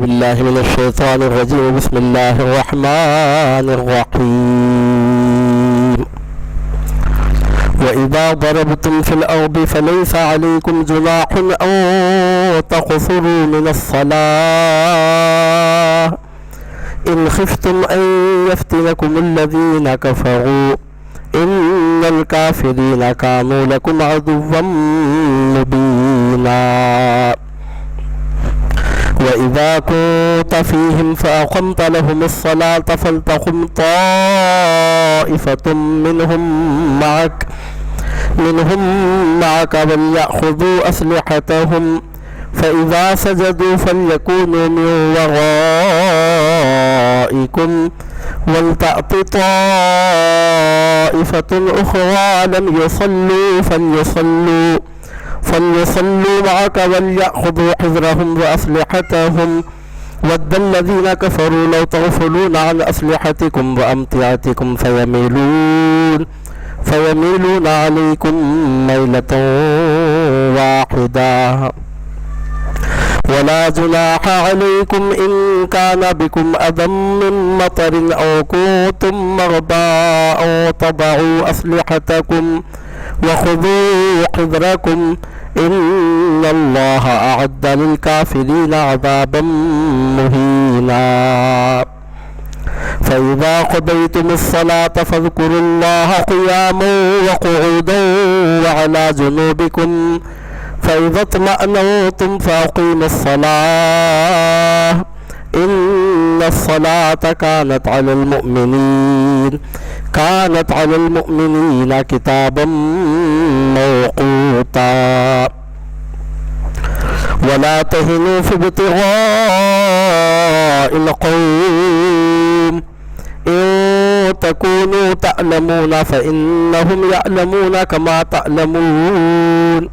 بالله من الشيطان الرجيم. بسم الله الرحمن الرحيم. وإذا ضربتم في الأرض فليس عليكم جناح أن تقصروا من الصلاة إن خفتم أن يفتنكم الذين كفروا إن الكافرين كانوا لكم عدوا مبينا. وإذا كنت فيهم فأقمت لهم الصلاة فلتقم طائفة منهم معك وليأخذوا أسلحتهم فإذا سجدوا فليكونوا من ورائكم ولتأت طائفة أخرى لم يصلوا فليصلوا معك وليأخذوا حذرهم وأسلحتهم ود الذين كفروا لو تغفلون عن أسلحتكم وأمتعتكم فيميلون عليكم ميلة واحدة. ولا جناح عليكم إن كان بكم أذى من مطر أو كنتم مرضى أو تضعوا أسلحتكم وخذوا حذركم إن الله أعد للكافرين عذابا مهينا. فإذا قضيتم الصلاة فاذكروا الله قياما وقعودا وعلى جنوبكم فإذا اطمأننتم فأقيموا الصلاة إن الصلاة كانت على المؤمنين كتابا موقوتا. ولا تهنوا في ابتغاء القوم إن تكونوا تعلمون فإنهم يعلمون كما تعلمون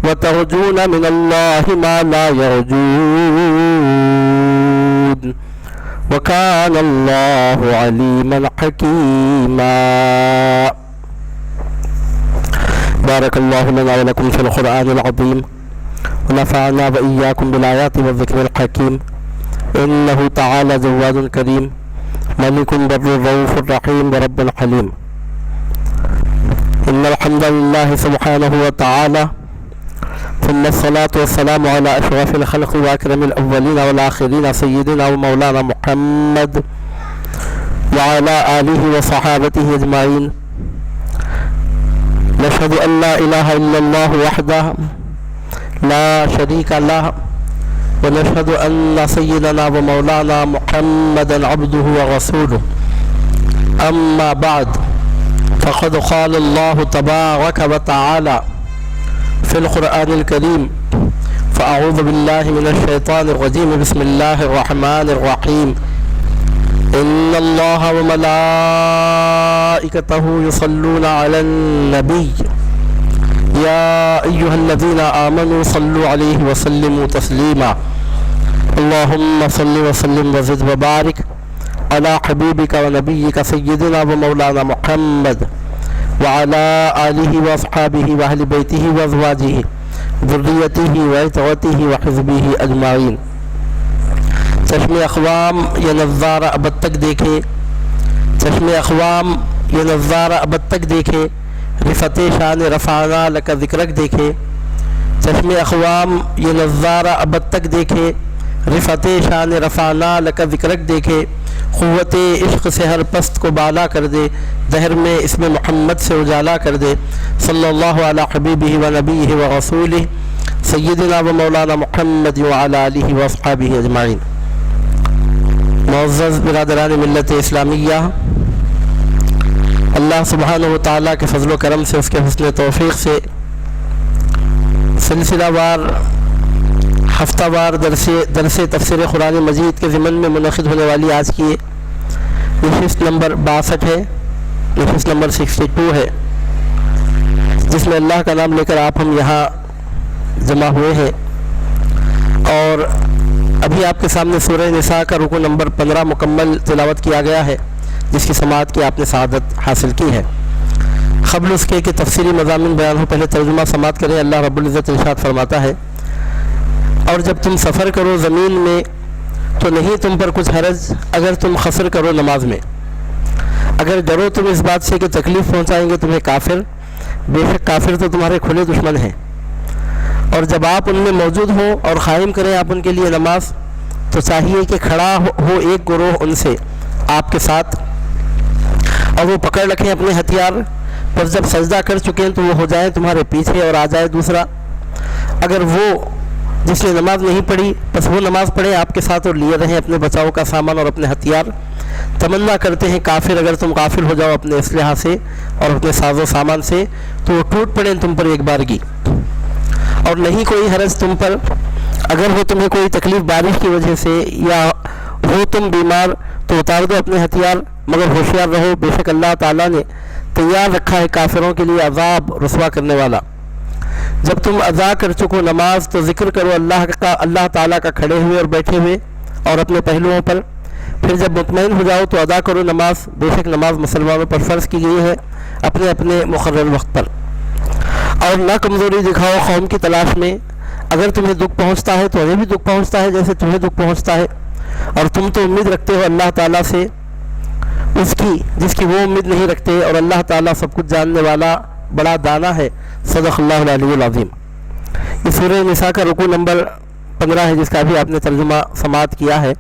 وترجون من الله ما لا يرجون وكان الله عليما حكيما. بارك الله لنا ولكم في القرآن العظيم ونفعنا وإياكم بالآيات والذكر الحكيم. إنه تعالى جواد كريم ملك بر رؤوف رحيم ورب حليم. إن الحمد لله سبحانه وتعالى ثم الصلاة والسلام على أشرف الخلق وأكرم الأولين والآخرين سيدنا ومولانا محمد وعلى آله وصحابته أجمعين. نشهد أن لا إله إلا الله وحده لا شريك له ونشهد أن سيدنا ومولانا محمدا عبده ورسوله. أما بعد فقد قال الله تبارك وتعالى في القرآن الكريم فأعوذ بالله من الشيطان الرجيم. بسم الله الرحمن الرحيم. إن الله وملائكته يصلون على النبي يا أيها الذين آمنوا صلوا عليه وسلموا تسليما. اللهم صل وسلم وزد وبارك على حبيبك ونبيك سيدنا ومولانا محمد وعلى آله وأصحابه وأهل بيته وأزواجه ذريته وعترته وحزبه أجمعين. چشم اقوام یہ نظارہ ابد تک دیکھے، چشم اقوام یہ نظارہ ابد تک دیکھے، رفت شان رفعنا لک ذکرک دیکھے. چشم اقوام یہ نظارہ ابد تک دیکھے، رفت شان رفعنا لک ذکرک دیکھے. قوت عشق سے ہر پست کو بالا کر دے، دہر میں اسم محمد سے اجالا کر دے. صلی اللہ علی حبیبہ و نبیہ و رسولہ سیدنا و مولانا محمد وعلی آلہ و اصحابہ اجمعین. معزز برادران ملت اسلامیہ، اللہ سبحانہ و تعالیٰ کے فضل و کرم سے، اس کے حسن توفیق سے سلسلہ وار ہفتہ وار درس تفسیر قرآن مجید کے ضمن میں منعقد ہونے والی آج کی نشست نمبر 62 ہے، نشست نمبر 62 ہے، جس میں اللہ کا نام لے کر آپ ہم یہاں جمع ہوئے ہیں. اور ابھی آپ کے سامنے سورہ نساء کا رکوع نمبر 15 مکمل تلاوت کیا گیا ہے، جس کی سماعت کی آپ نے سعادت حاصل کی ہے. قبل اس کے کہ تفصیلی مضامین بیان ہو، پہلے ترجمہ سماعت کریں. اللہ رب العزت ارشاد فرماتا ہے، اور جب تم سفر کرو زمین میں تو نہیں تم پر کچھ حرج اگر تم قصر کرو نماز میں۔ اگر ڈرو تم اس بات سے کہ تکلیف پہنچائیں گے تمہیں کافر، بے شک کافر تو تمہارے کھلے دشمن ہیں، اور جب آپ ان میں موجود ہوں اور قائم کریں آپ ان کے لیے نماز، تو چاہیے کہ کھڑا ہو ایک گروہ ان سے آپ کے ساتھ، اور وہ پکڑ رکھیں اپنے ہتھیار، پر جب سجدہ کر چکیں تو وہ ہو جائیں تمہارے پیچھے اور آ جائے دوسرا۔ اگر وہ جس نے نماز نہیں پڑھی بس وہ نماز پڑھے آپ کے ساتھ اور لیے رہیں اپنے بچاؤ کا سامان اور اپنے ہتھیار۔ تمنا کرتے ہیں کافر اگر تم غافل ہو جاؤ اپنے اسلحہ سے اور اپنے ساز و سامان سے تو وہ ٹوٹ پڑیں تم پر ایک بارگی۔ اور نہیں کوئی حرج تم پر اگر ہو تمہیں کوئی تکلیف بارش کی وجہ سے یا ہو تم بیمار تو اتار دو اپنے ہتھیار، مگر ہوشیار رہو بے شک اللہ تعالیٰ نے تیار رکھا ہے کافروں کے لیے عذاب رسوا کرنے والا۔ جب تم ادا کر چکو نماز تو ذکر کرو اللہ تعالیٰ کا کھڑے ہوئے اور بیٹھے ہوئے اور اپنے پہلوؤں پر، پھر جب مطمئن ہو جاؤ تو ادا کرو نماز، بے شک نماز مسلمانوں پر فرض کی گئی ہے اپنے اپنے مقرر وقت پر۔ اور نہ کمزوری دکھاؤ قوم کی تلاش میں، اگر تمہیں دکھ پہنچتا ہے تو انہیں بھی دکھ پہنچتا ہے جیسے تمہیں دکھ پہنچتا ہے، اور تم تو امید رکھتے ہو اللہ تعالیٰ سے اس کی جس کی وہ امید نہیں رکھتے، اور اللہ تعالیٰ سب کچھ جاننے والا بڑا دانا ہے۔ صدق اللہ العلی العظیم۔ یہ سورہ نساء کا رکوع نمبر 15 ہے جس کا بھی آپ نے ترجمہ سماعت کیا ہے۔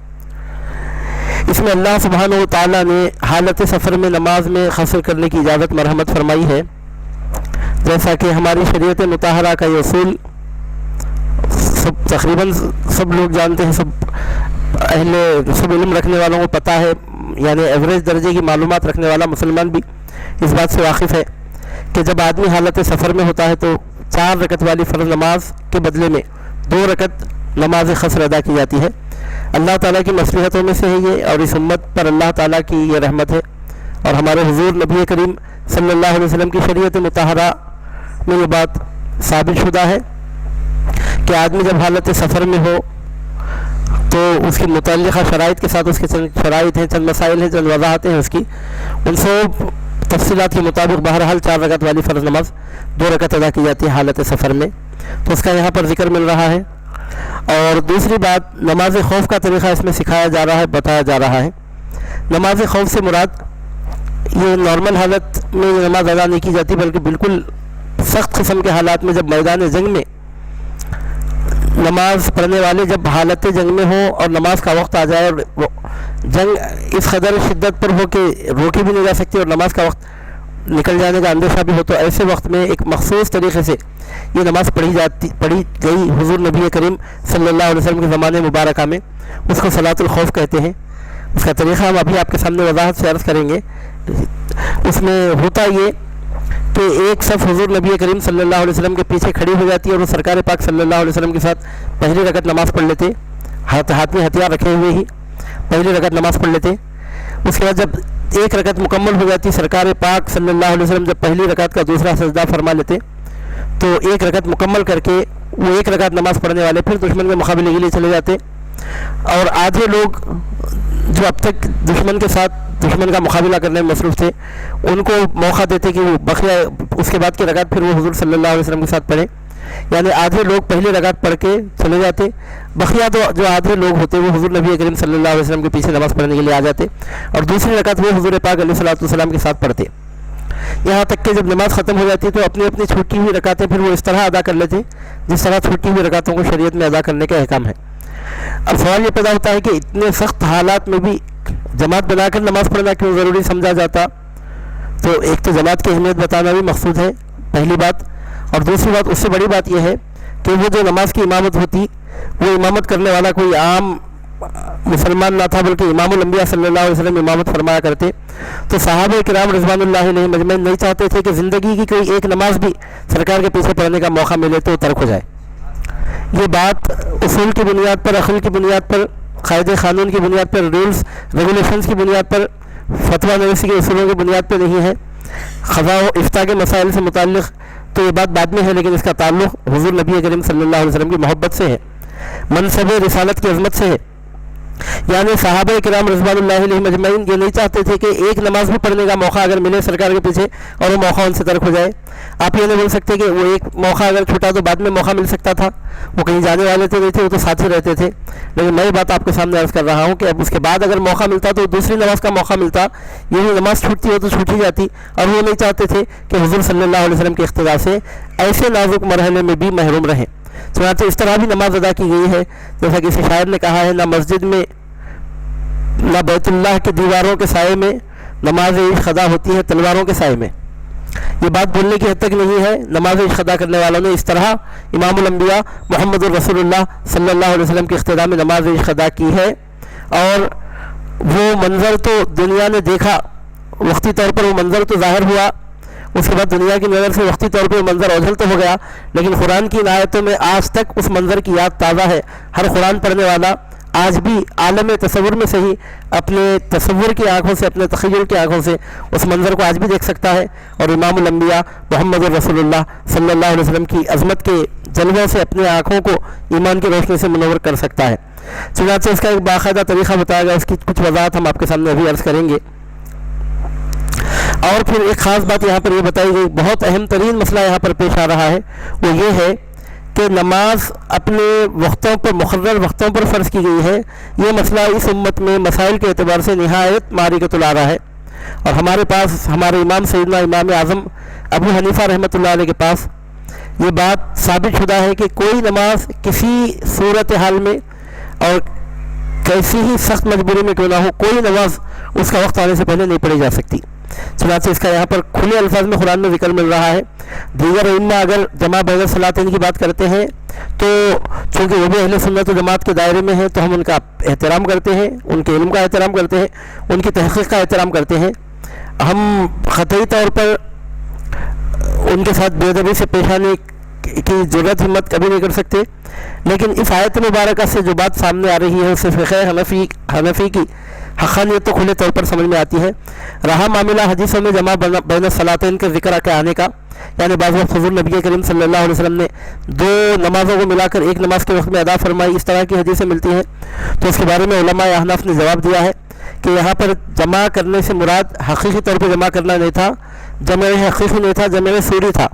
اس میں اللہ سبحانہ و تعالیٰ نے حالت سفر میں نماز میں قصر کرنے کی اجازت مرحمت فرمائی ہے، جیسا کہ ہماری شریعت مطہرہ کا یہ اصول تقریباً سب لوگ جانتے ہیں، سب علم رکھنے والوں کو پتہ ہے، یعنی ایوریج درجے کی معلومات رکھنے والا مسلمان بھی اس بات سے واقف ہے کہ جب آدمی حالت سفر میں ہوتا ہے تو 4 رکعت والی فرض نماز کے بدلے میں 2 رکعت نماز قصر ادا کی جاتی ہے۔ اللہ تعالیٰ کی مصلحتوں میں سے ہے یہ، اور اس امت پر اللہ تعالیٰ کی یہ رحمت ہے، اور ہمارے حضور نبی کریم صلی اللہ علیہ وسلم کی شریعت مطہرہ میں یہ بات ثابت شدہ ہے کہ آدمی جب حالت سفر میں ہو تو اس کی متعلقہ شرائط کے ساتھ اس کے چند شرائط ہیں، چند مسائل ہیں، چند وضاحتیں ہیں اس کی، ان سب تفصیلات کے مطابق بہرحال 4 رکعت والی فرض نماز 2 رکعت ادا کی جاتی ہے حالت سفر میں، تو اس کا یہاں پر ذکر مل رہا ہے۔ اور دوسری بات، نماز خوف کا طریقہ اس میں سکھایا جا رہا ہے، بتایا جا رہا ہے۔ نماز خوف سے مراد یہ نارمل حالت میں یہ نماز ادا نہیں کی جاتی، بلکہ بالکل سخت قسم کے حالات میں جب میدان جنگ میں نماز پڑھنے والے جب حالت جنگ میں ہوں اور نماز کا وقت آ جائے اور وہ جنگ اس قدر شدت پر ہو کہ روکی بھی نہیں جا سکتی اور نماز کا وقت نکل جانے کا اندیشہ بھی ہو، تو ایسے وقت میں ایک مخصوص طریقے سے یہ نماز پڑھی گئی حضور نبی کریم صلی اللہ علیہ وسلم کے زمانے مبارکہ میں، اس کو صلاۃ الخوف کہتے ہیں۔ اس کا طریقہ ہم ابھی آپ کے سامنے وضاحت سے عرض کریں گے۔ اس میں ہوتا یہ کہ ایک صف حضور نبی کریم صلی اللہ علیہ وسلم کے پیچھے کھڑی ہو جاتی ہے اور وہ سرکار پاک صلی اللہ علیہ وسلم کے ساتھ پہلی رکعت نماز پڑھ لیتے، ہاتھ میں ہتھیار رکھے ہوئے ہی پہلی رکعت نماز پڑھ لیتے۔ اس کے بعد جب ایک رکعت مکمل ہو جاتی، سرکار پاک صلی اللہ علیہ وسلم جب پہلی رکعت کا دوسرا سجدہ فرما لیتے تو ایک رکعت مکمل کر کے وہ ایک رکعت نماز پڑھنے والے پھر دشمن کے مقابلے کے لیے چلے جاتے، اور آدھے لوگ جو اب تک دشمن کے ساتھ دشمن کا مقابلہ کرنے میں مصروف تھے ان کو موقع دیتے کہ وہ بقیہ اس کے بعد کی رکعت پھر وہ حضور صلی اللہ علیہ وسلم کے ساتھ پڑھیں، یعنی آدھے لوگ پہلی رکعت پڑھ کے چلے جاتے، بقیہ تو جو آدھے لوگ ہوتے وہ حضور نبی کریم صلی اللہ علیہ وسلم کے پیچھے نماز پڑھنے کے لیے آ جاتے اور دوسری رکعت وہ حضور پاک علیہ الصلوۃ والسلام کے ساتھ پڑھتے، یہاں تک کہ جب نماز ختم ہو جاتی تو اپنی اپنی چھوٹی ہوئی رکعتیں پھر وہ اس طرح ادا کر لیتے جس طرح چھوٹی ہوئی رکعتوں کو شریعت میں ادا کرنے کا احکام ہے۔ اب سوال یہ پیدا ہوتا ہے کہ اتنے سخت حالات میں بھی جماعت بنا کر نماز پڑھنا کیوں ضروری سمجھا جاتا؟ تو ایک تو جماعت کی اہمیت بتانا بھی مقصود ہے، پہلی بات، اور دوسری بات اس سے بڑی بات یہ ہے کہ وہ جو نماز کی امامت ہوتی وہ امامت کرنے والا کوئی عام مسلمان نہ تھا بلکہ امام الانبیاء صلی اللہ علیہ وسلم امامت فرمایا کرتے، تو صحابہ کرام رضوان اللہ علیہ مجمعین نہیں چاہتے تھے کہ زندگی کی کوئی ایک نماز بھی سرکار کے پیچھے پڑھنے کا موقع ملے تو ترک ہو جائے۔ یہ بات اصول کی بنیاد پر، عقل کی بنیاد پر، قاعدے قانون کی بنیاد پر، رولز ریگولیشنز کی بنیاد پر، فتویٰ نویسی کے اصولوں کی بنیاد پہ نہیں ہے۔ قضاء و افتاء کے مسائل سے متعلق تو یہ بات بعد میں ہے، لیکن اس کا تعلق حضور نبی کریم صلی اللہ علیہ وسلم کی محبت سے ہے، منصب رسالت کی عظمت سے ہے، یعنی صحابہ کرام رضوان اللہ علیہم اجمعین یہ نہیں چاہتے تھے کہ ایک نماز بھی پڑھنے کا موقع اگر ملے سرکار کے پیچھے اور وہ موقع ان سے ترک ہو جائے. آپ یہ نہیں بول سکتے کہ وہ ایک موقع اگر چھوٹا تو بعد میں موقع مل سکتا تھا, وہ کہیں جانے والے تو نہیں تھے, وہ تو ساتھ ہی رہتے تھے. لیکن میں یہ بات آپ کے سامنے عرض کر رہا ہوں کہ اب اس کے بعد اگر موقع ملتا تو دوسری نماز کا موقع ملتا, یہی نماز چھوٹتی ہو تو چھوٹ ہی جاتی. اور وہ نہیں چاہتے تھے کہ حضور صلی اللہ علیہ وسلم کے اقتداء سے ایسے نازک مرحلے میں بھی محروم رہیں. چنانچہ اس طرح بھی نماز ادا کی گئی ہے جیسا کسی شاعر نے کہا ہے, نہ مسجد میں نہ بیت اللہ کی دیواروں کے سائے میں نماز عشق ادا ہوتی ہے تلواروں کے سائے میں. یہ بات بولنے کی حد تک نہیں ہے. نماز عشق ادا کرنے والوں نے اس طرح امام الانبیاء محمد الرسول اللہ صلی اللہ علیہ وسلم کے اقتداء میں نماز عشق ادا کی ہے. اور وہ منظر تو دنیا نے دیکھا, وقتی طور پر وہ منظر تو ظاہر ہوا, اس کے بعد دنیا کی نظر سے وقتی طور پہ منظر اوجھل تو ہو گیا, لیکن قرآن کی ان آیتوں میں آج تک اس منظر کی یاد تازہ ہے. ہر قرآن پڑھنے والا آج بھی عالم تصور میں سے ہی اپنے تصور کی آنکھوں سے, اپنے تخیل کی آنکھوں سے اس منظر کو آج بھی دیکھ سکتا ہے, اور امام الانبیاء محمد رسول اللہ صلی اللہ علیہ وسلم کی عظمت کے جلووں سے اپنے آنکھوں کو ایمان کی روشنی سے منور کر سکتا ہے. چنانچہ اس کا ایک باقاعدہ طریقہ بتایا گیا, اس کی کچھ وضاحت ہم آپ کے سامنے ابھی عرض کریں گے. اور پھر ایک خاص بات یہاں پر یہ بتائی گئی, بہت اہم ترین مسئلہ یہاں پر پیش آ رہا ہے, وہ یہ ہے کہ نماز اپنے وقتوں پر, مقرر وقتوں پر فرض کی گئی ہے. یہ مسئلہ اس امت میں مسائل کے اعتبار سے نہایت معرکۃ العرا ہے. اور ہمارے پاس ہمارے امام سیدنا امام اعظم ابو حنیفہ رحمۃ اللہ علیہ کے پاس یہ بات ثابت شدہ ہے کہ کوئی نماز کسی صورت حال میں اور کیسی ہی سخت مجبوری میں کیوں نہ ہو, کوئی نماز اس کا وقت آنے سے پہلے نہیں پڑھی جا سکتی. چنانچہ اس کا یہاں پر کھلے الفاظ میں قرآن میں ذکر مل رہا ہے. دیگر ائمہ اگر جمع بین الصلاتین کی بات کرتے ہیں تو چونکہ وہ بھی اہل سنت و جماعت کے دائرے میں ہیں تو ہم ان کا احترام کرتے ہیں, ان کے علم کا احترام کرتے ہیں, ان کی تحقیق کا احترام کرتے ہیں. ہم قطعی طور پر ان کے ساتھ بے ادبی سے پیش آنے کی جرأت ہمت کبھی نہیں کر سکتے. لیکن اس آیت مبارکہ سے جو بات سامنے آ رہی ہے اس سے فقہ حنفی کی حقانیت تو کھلے طور پر سمجھ میں آتی ہے. رہا معاملہ حدیثوں میں جمع بین الصلاتین کے ذکر کے آنے کا, یعنی بعض وقت حضور نبی کریم صلی اللہ علیہ وسلم نے دو نمازوں کو ملا کر ایک نماز کے وقت میں ادا فرمائی, اس طرح کی حدیثیں ملتی ہیں. تو اس کے بارے میں علماء احناف نے جواب دیا ہے کہ یہاں پر جمع کرنے سے مراد حقیقی طور پہ جمع کرنا نہیں تھا, جمع حقیقی نہیں تھا, جمع سوری تھا.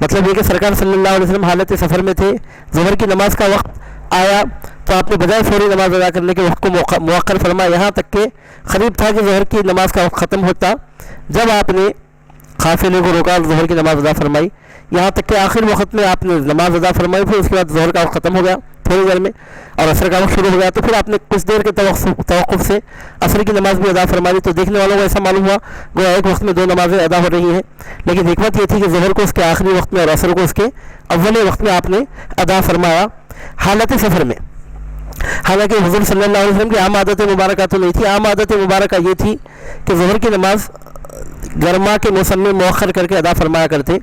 مطلب یہ کہ سرکار صلی اللہ علیہ وسلم حالت سفر میں تھے, ظہر کی نماز کا وقت آیا تو آپ نے بجائے فوری نماز ادا کرنے کے وقت کو مؤخر فرمایا, یہاں تک کہ قریب تھا کہ ظہر کی نماز کا وقت ختم ہوتا جب آپ نے قافلے کو روکا اور ظہر کی نماز ادا فرمائی. یہاں تک کہ آخر وقت میں آپ نے نماز ادا فرمائی, پھر اس کے بعد ظہر کا وقت ختم ہو گیا تھوڑی دیر میں اور عصر کا وقت شروع ہو گیا, تو پھر آپ نے کچھ دیر کے توقف سے عصر کی نماز بھی ادا فرمائی. تو دیکھنے والوں کو ایسا معلوم ہوا وہ ایک وقت میں دو نمازیں ادا ہو رہی ہیں, لیکن حکمت یہ تھی کہ ظہر کو اس کے آخری وقت میں اور عصر کو اس کے اول وقت میں آپ نے ادا فرمایا حالت سفر میں. حالانکہ حضور صلی اللہ علیہ وسلم کی عام عادت مبارکہ تو نہیں تھی. عام عادت مبارکہ یہ تھی کہ ظہر کی نماز گرما کے موسم میں مؤخر کر کے ادا فرمایا کرتے,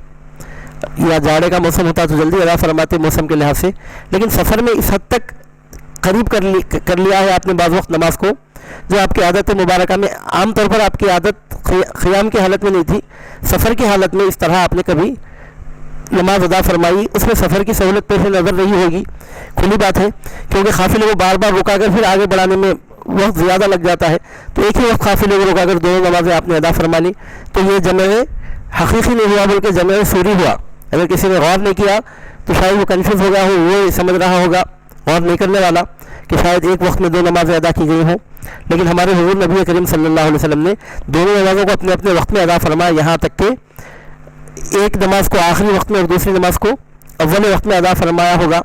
یا جاڑے کا موسم ہوتا تو جلدی ادا فرماتے موسم کے لحاظ سے. لیکن سفر میں اس حد تک قریب کر لیا ہے آپ نے بعض وقت نماز کو, جو آپ کی عادت مبارکہ میں عام طور پر آپ کی عادت قیام کی حالت میں نہیں تھی, سفر کی حالت میں اس طرح آپ نے کبھی نماز ادا فرمائی. اس میں سفر کی سہولت پیش نظر رہی ہوگی, کھلی بات ہے, کیونکہ قافلے کو بار بار رکا کر پھر آگے بڑھانے میں وقت زیادہ لگ جاتا ہے. تو ایک ہی وقت قافلے کو رکا کر دونوں نمازیں آپ نے ادا فرما لی, تو یہ جمع حقیقی نہیں ہوا بلکہ جمع سوری ہوا. اگر کسی نے غور نہیں کیا تو شاید وہ کنفیوز ہو گیا ہو, وہ سمجھ رہا ہوگا غور نہیں کرنے والا کہ شاید ایک وقت میں دو نمازیں ادا کی گئی ہوں. لیکن ہمارے حضور نبی کریم صلی اللہ علیہ وسلم نے دونوں نمازوں کو اپنے اپنے وقت میں ادا فرمایا, یہاں تک کہ ایک نماز کو آخری وقت میں اور دوسری نماز کو اول وقت میں ادا فرمایا ہوگا.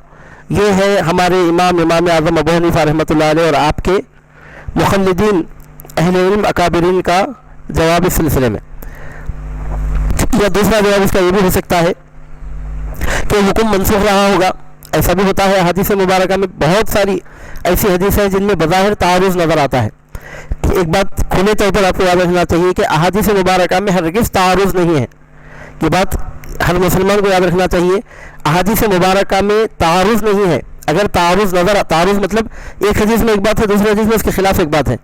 یہ ہے ہمارے امام اعظم ابو حنیفہ رحمۃ اللہ علیہ اور آپ کے مخلدین اہل علم اکابرین کا جواب اس سلسلے میں. یا دوسرا جواب اس کا یہ بھی ہو سکتا ہے کہ حکم منسوخ رہا ہوگا. ایسا بھی ہوتا ہے, حدیث مبارکہ میں بہت ساری ایسی حدیثیں ہیں جن میں بظاہر تعارض نظر آتا ہے. ایک بات کھلے طور پر آپ کو یاد رکھنا چاہیے کہ احادیث مبارکہ میں ہرگز تعارض نہیں ہے. یہ بات ہر مسلمان کو یاد رکھنا چاہیے, احادیث مبارکہ میں تعارض نہیں ہے. اگر تعارض مطلب ایک حدیث میں ایک بات ہے, دوسری حدیث میں اس کے خلاف ایک بات ہے,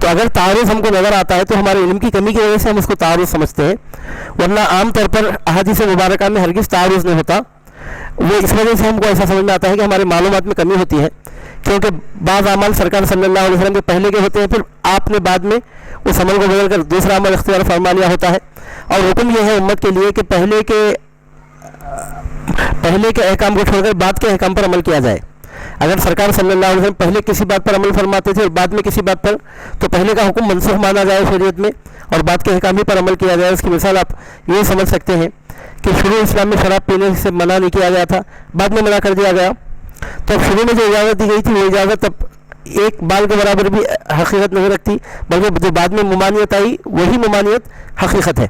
تو اگر تعارض ہم کو نظر آتا ہے تو ہمارے علم کی کمی کی وجہ سے ہم اس کو تعارض سمجھتے ہیں, ورنہ عام طور پر احادیث مبارکہ میں ہرگز تعارض نہیں ہوتا. وہ اس وجہ سے ہم کو ایسا سمجھ میں آتا ہے کہ ہمارے معلومات میں کمی ہوتی ہے کیونکہ بعض اعمال سرکار صلی اللہ علیہ وسلم کے پہلے کے ہوتے ہیں، پھر آپ نے بعد میں اس عمل کو بدل کر دوسرا عمل اختیار فرما لیا ہوتا ہے. اور حکم یہ ہے امت کے لیے کہ پہلے کے احکام کو چھوڑ کر بعد کے احکام پر عمل کیا جائے. اگر سرکار صلی اللہ علیہ وسلم پہلے کسی بات پر عمل فرماتے تھے اور بعد میں کسی بات پر، تو پہلے کا حکم منسوخ مانا جائے شریعت میں اور بعد کے احکام ہی پر عمل کیا جائے. اس کی مثال آپ یہ سمجھ سکتے ہیں کہ شروع اسلام میں شراب پینے سے منع نہیں کیا گیا تھا، بعد میں منع کر دیا گیا. تو اب شروع میں جو اجازت دی گئی تھی وہ اجازت اب ایک بال کے برابر بھی حقیقت نہیں رکھتی، بلکہ جو بعد میں ممانعت آئی وہی ممانعت حقیقت ہے.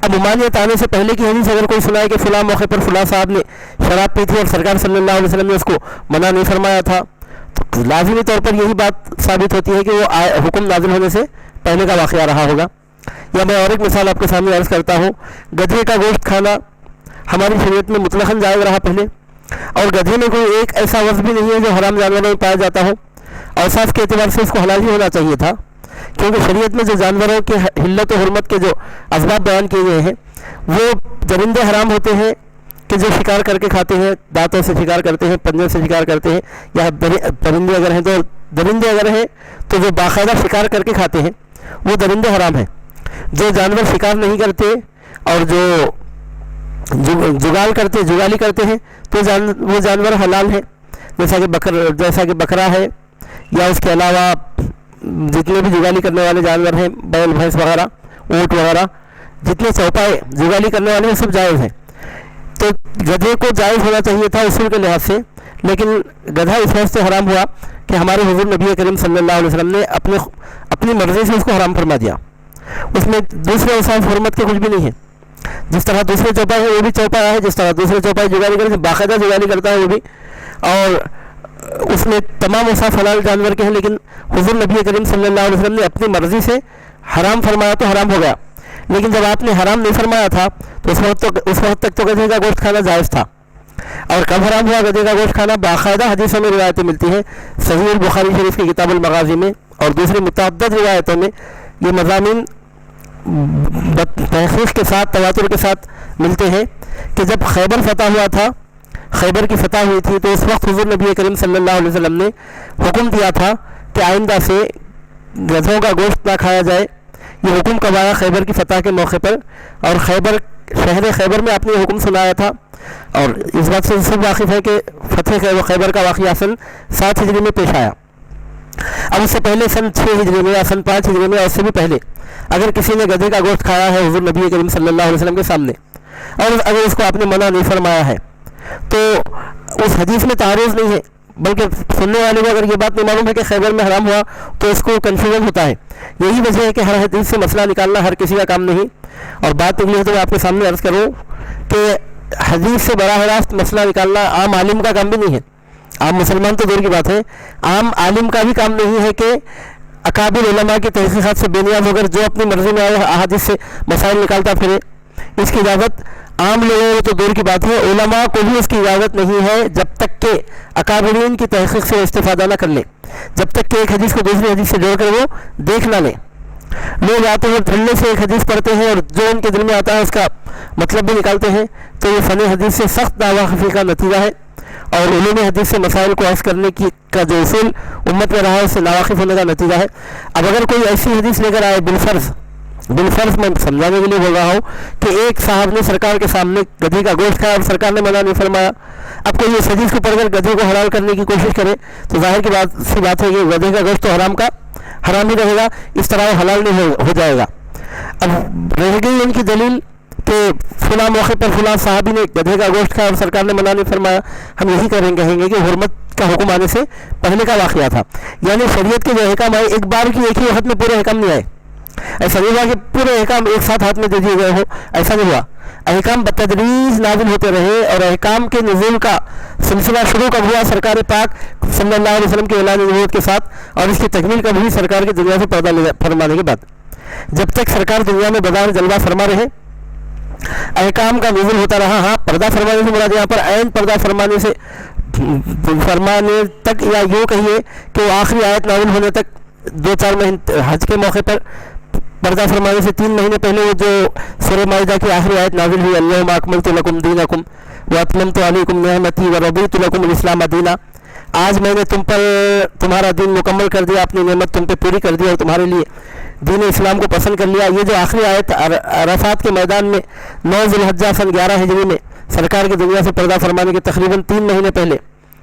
اب ممانعت آنے سے پہلے کی حدیث اگر کوئی سنائے کہ فلاں موقع پر فلاں صاحب نے شراب پی تھی اور سرکار صلی اللہ علیہ وسلم نے اس کو منع نہیں فرمایا تھا، تو لازمی طور پر یہی بات ثابت ہوتی ہے کہ وہ حکم نازل ہونے سے پہلے کا واقعہ رہا ہوگا. یا میں اور ایک مثال آپ کے سامنے عرض کرتا ہوں. گدھے کا گوشت کھانا ہماری شریعت میں مطلقاً جائز رہا پہلے، اور گدھے میں کوئی ایک ایسا وصف بھی نہیں ہے جو حرام جانوروں میں پایا جاتا ہو. اوصاف کے اعتبار سے اس کو حلال ہی ہونا چاہیے تھا، کیونکہ شریعت میں جو جانوروں کے حلت و حرمت کے جو اسباب بیان کیے گئے ہیں وہ درندے حرام ہوتے ہیں کہ جو شکار کر کے کھاتے ہیں، دانتوں سے شکار کرتے ہیں، پنجوں سے شکار کرتے ہیں، یا درندے اگر ہیں تو درندے اگر ہیں تو جو باقاعدہ شکار کر کے کھاتے ہیں وہ درندے حرام ہیں. جو جانور شکار نہیں کرتے اور جو جگالی کرتے ہیں تو وہ جانور حلال ہیں، جیسا کہ بکرا ہے، یا اس کے علاوہ جتنے بھی جگالی کرنے والے جانور ہیں، بیل بھینس وغیرہ، اونٹ وغیرہ، جتنے چوپائے جگالی کرنے والے ہیں سب جائز ہیں. تو گدھے کو جائز ہونا چاہیے تھا اصول کے لحاظ سے، لیکن گدھا اس وجہ سے حرام ہوا کہ ہمارے حضور نبی کریم صلی اللہ علیہ وسلم نے اپنی مرضی سے اس کو حرام فرما دیا. اس میں دوسرے اوصاف حرمت کے کچھ بھی نہیں ہے. جس طرح دوسرے چوپائے ہیں وہ بھی چوپایا ہے، جس طرح دوسرے چوپائے جگالی کرتے ہیں، باقاعدہ جگالی کرتا ہے وہ بھی، اور اس میں تمام اوصاف حلال جانور کے ہیں. لیکن حضور نبی کریم صلی اللہ علیہ وسلم نے اپنی مرضی سے حرام فرمایا تو حرام ہو گیا. لیکن جب آپ نے حرام نہیں فرمایا تھا تو اس وقت تک تو گدھے کا گوشت کھانا جائز تھا. اور کب حرام ہوا گدھے کا گوشت کھانا؟ باقاعدہ حدیثوں میں روایتیں ملتی ہیں، صحیح البخاری شریف کی کتاب المغازی میں اور دوسری متعدد روایتوں میں یہ مضامین تحقیق کے ساتھ، تواتر کے ساتھ ملتے ہیں کہ جب خیبر فتح ہوا تھا، خیبر کی فتح ہوئی تھی، تو اس وقت حضور نبی کریم صلی اللہ علیہ وسلم نے حکم دیا تھا کہ آئندہ سے گدھوں کا گوشت نہ کھایا جائے. یہ حکم کب آیا؟ خیبر کی فتح کے موقع پر. اور شہر خیبر میں آپ نے یہ حکم سنایا تھا، اور اس بات سے سب واقف ہے کہ فتح خیبر کا واقعہ سن 7 ہجری میں پیش آیا. اب اس سے پہلے سن 6 ہجری میں یا سن 5 ہجری میں اور اس سے بھی پہلے اگر کسی نے گدھے کا گوشت کھایا ہے حضور نبی کریم صلی اللہ علیہ وسلم کے سامنے، اور اگر اس کو آپ نے منع نہیں فرمایا ہے، تو اس حدیث میں تعارض نہیں ہے. بلکہ سننے والے کو اگر یہ بات نہیں معلوم ہے کہ خیبر میں حرام ہوا تو اس کو کنفیوژن ہوتا ہے. یہی وجہ ہے کہ ہر حدیث سے مسئلہ نکالنا ہر کسی کا کام نہیں. اور بات یہ ہے تو میں آپ کے سامنے عرض کروں کہ حدیث سے براہ راست مسئلہ نکالنا عام عالم کا کام بھی نہیں ہے. عام مسلمان تو دور کی بات ہے، عام عالم کا بھی کام نہیں ہے کہ اکابر علماء کی تحقیقات سے بے نیاز ہو کر جو اپنی مرضی میں آئے احادیث سے مسائل نکالتا پھرے. اس کی اجازت عام لوگوں کو تو دور کی بات ہے، علماء کو بھی اس کی اجازت نہیں ہے جب تک کہ اکابرین کی تحقیق سے استفادہ نہ کر لیں، جب تک کہ ایک حدیث کو دوسری حدیث سے جوڑ کر وہ دیکھ نہ لیں. لوگ آتے ہیں دھڑلے سے ایک حدیث پڑھتے ہیں اور جو ان کے دل میں آتا ہے اس کا مطلب بھی نکالتے ہیں، تو یہ فن حدیث سے سخت ناواقفی کا نتیجہ ہے. اور علوم حدیث سے مسائل کو حل کرنے کا جو اصول امت میں رہا ہے اس سے ناواقف ہونے کا نتیجہ ہے. اب اگر کوئی ایسی حدیث لے کر آئے بالفرض میں سمجھانے کے لیے بول رہا ہوں کہ ایک صاحب نے سرکار کے سامنے گدھے کا گوشت کھایا اور سرکار نے منع نہیں فرمایا، اب کوئی اس حدیث کو پڑھ کر گدھے کو حلال کرنے کی کوشش کرے تو ظاہر کی بات ہے کہ گدھے کا گوشت تو حرام ہی رہے گا، اس طرح وہ حلال نہیں ہو جائے گا. اب رہ گئی ان کی دلیل کہ فلاں موقع پر فلاں صحابی نے گدھے کا گوشت کھایا اور سرکار نے منع نہیں فرمایا. ہم یہی کہیں گے کہ حرمت کا حکم آنے سے پہلے کا واقعہ تھا. یعنی شریعت کے جو احکام آئے ایک بار کی ایک ہی وقت میں پورے احکام نہیں آئے. ایسا نہیں ہوا کہ پورے احکام ایک ساتھ ہاتھ میں دے دیے گئے ہو، ایسا نہیں ہوا. احکام بتدریج نازل ہوتے رہے اور احکام کے نزول کا سلسلہ شروع کب ہوا؟ سرکار پاک صلی اللہ علیہ وسلم کے اعلان نبوت کے ساتھ، اور اس کی تکمیل کب ہوئی؟ سرکار کی دنیا سے پردہ فرمانے کے بعد. جب تک سرکار دنیا میں بظاہر جلوہ فرما رہے احکام کا نزول ہوتا رہا. ہاں، پردہ فرمانے سے مراد یہاں پر عین پردہ فرمانے تک، یا یوں کہیے کہ وہ آخری آیت نازل ہونے تک 2-4 مہینے حج کے موقع پر پردہ فرمانے سے 3 مہینے پہلے وہ جو سورہ مائدہ کی آخری آیت نازل ہوئی، الیوم اکملت لکم دینکم واتممت علیکم نعمتی ورضیت لکم الاسلام دینا. آج میں نے تم پر تمہارا دین مکمل کر دیا، اپنی نعمت تم پہ پوری کر دی اور تمہارے لیے دین اسلام کو پسند کر لیا۔ یہ جو آخری آیت عرفات کے میدان میں 9 ذی الحجہ سن 11 ہجری میں سرکار کی دنیا سے پردہ فرمانے کے تقریباً 3 مہینے پہلے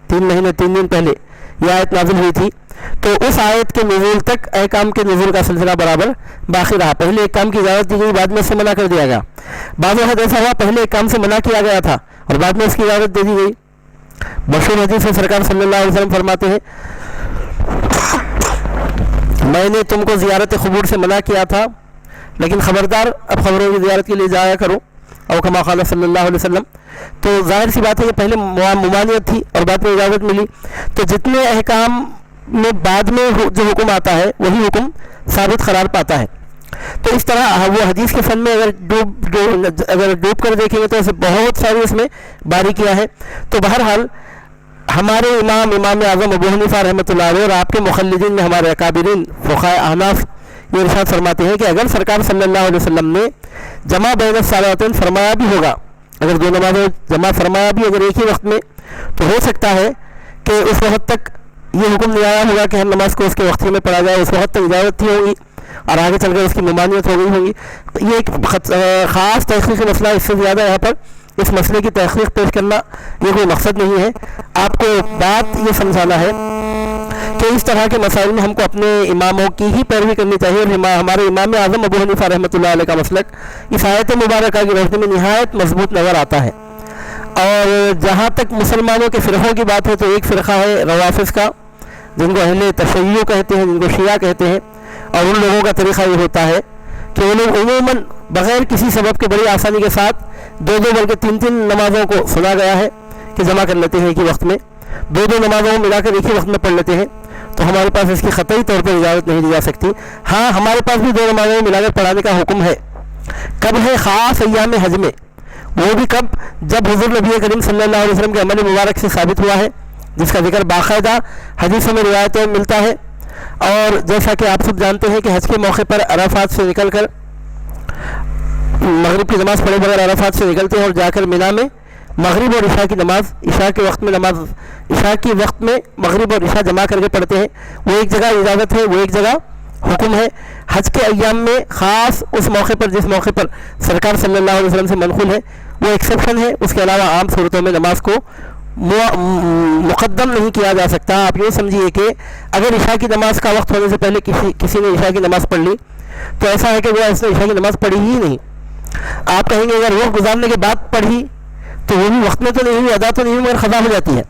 3 مہینے 3 دن پہلے یہ آیت نازل ہوئی تھی، تو اس آیت کے نزول تک احکام کے نزول کا سلسلہ برابر باقی رہا۔ پہلے ایک کام کی اجازت دی گئی، بعد میں اس سے منع کر دیا گیا۔ بعض وقت ایسا ہوا پہلے ایک کام سے منع کیا گیا تھا اور بعد میں اس کی اجازت دے دی گئی۔ مشہور حدیث سے سرکار صلی اللہ علیہ وسلم فرماتے ہیں، میں نے تم کو زیارت قبور سے منع کیا تھا، لیکن خبردار اب قبروں کی زیارت کے لیے جایا کرو، اور کما قال صلی اللہ علیہ وسلم۔ تو ظاہر سی بات ہے کہ پہلے ممانعت تھی اور بعد میں اجازت ملی، تو جتنے احکام میں بعد میں جو حکم آتا ہے وہی حکم ثابت قرار پاتا ہے۔ تو اس طرح وہ حدیث کے فن میں اگر ڈوب کر دیکھیں گے تو اسے بہت ساری اس میں باریکیاں ہیں۔ تو بہرحال ہمارے امام اعظم ابو حنیفہ رحمۃ اللہ علیہ اور آپ کے مخلدین میں ہمارے اکابرین فقہاء احناف یہ ارشاد فرماتے ہیں کہ اگر سرکار صلی اللہ علیہ وسلم نے جمع بین الصلاتین فرمایا بھی ہوگا، اگر دو نمازیں جمع فرمایا بھی اگر ایک ہی وقت میں، تو ہو سکتا ہے کہ اس وقت تک یہ حکم نہیں آیا ہوگا کہ ہر نماز کو اس کے وقت میں پڑھا جائے، اس وقت تک اجازت تھی ہوگی اور آگے چل کر اس کی ممانعت ہو گئی ہوگی۔ یہ ایک خاص تحقیقی مسئلہ، اس سے زیادہ یہاں پر اس مسئلے کی تحقیق پیش کرنا یہ کوئی مقصد نہیں ہے۔ آپ کو بات یہ سمجھانا ہے کہ اس طرح کے مسائل میں ہم کو اپنے اماموں کی ہی پیروی کرنی چاہیے، اور ہمارے امام اعظم ابو حنیفہ رحمۃ اللہ علیہ کا مسلک اس آیت مبارکہ کی روشنی میں نہایت مضبوط نظر آتا ہے۔ اور جہاں تک مسلمانوں کے فرقوں کی بات ہے تو ایک فرقہ ہے روافض کا، جن کو اہل تشیع کہتے ہیں، جن کو شیعہ کہتے ہیں، اور ان لوگوں کا طریقہ یہ ہوتا ہے کہ وہ لوگ عموماً بغیر کسی سبب کے بڑی آسانی کے ساتھ 2 بلکہ 3 نمازوں کو سنا گیا ہے کہ جمع کر لیتے ہیں ایک ہی وقت میں، 2 نمازوں کو ملا کر ایک ہی وقت میں پڑھ لیتے ہیں۔ تو ہمارے پاس اس کی قطعی طور پر اجازت نہیں دی جا سکتی۔ ہاں ہمارے پاس بھی 2 نمازوں کو ملا کر پڑھانے کا حکم ہے، کب ہے؟ خاص ایام حج میں، وہ بھی کب؟ جب حضور نبی کریم صلی اللہ علیہ وسلم کے عمل مبارک سے ثابت ہوا ہے، جس کا ذکر باقاعدہ حدیثوں میں روایتوں میں ملتا ہے۔ اور جیسا کہ آپ سب جانتے ہیں کہ حج کے موقع پر عرفات سے نکل کر مغرب کی نماز پڑھے بغیر عرفات سے نکلتے ہیں اور جا کر مینا میں مغرب اور عشاء کی نماز، عشاء کے وقت میں مغرب اور عشاء جمع کر کے پڑھتے ہیں۔ وہ ایک جگہ اجازت ہے، وہ ایک جگہ حکم ہے۔ حج کے ایام میں خاص اس موقع پر جس موقع پر سرکار صلی اللہ علیہ وسلم سے منقول ہے وہ ایکسیپشن ہے، اس کے علاوہ عام صورتوں میں نماز کو مقدم نہیں کیا جا سکتا۔ آپ یہ سمجھیے کہ اگر عشاء کی نماز کا وقت ہونے سے پہلے کسی نے عشاء کی نماز پڑھ لی تو ایسا ہے کہ وہ اس نے عشاء کی نماز پڑھی ہی نہیں۔ آپ کہیں گے اگر وقت گزارنے کے بعد پڑھی تو وہ بھی وقت میں تو نہیں ہوئی، ادا تو نہیں ہوئی مگر قضا ہو جاتی ہے۔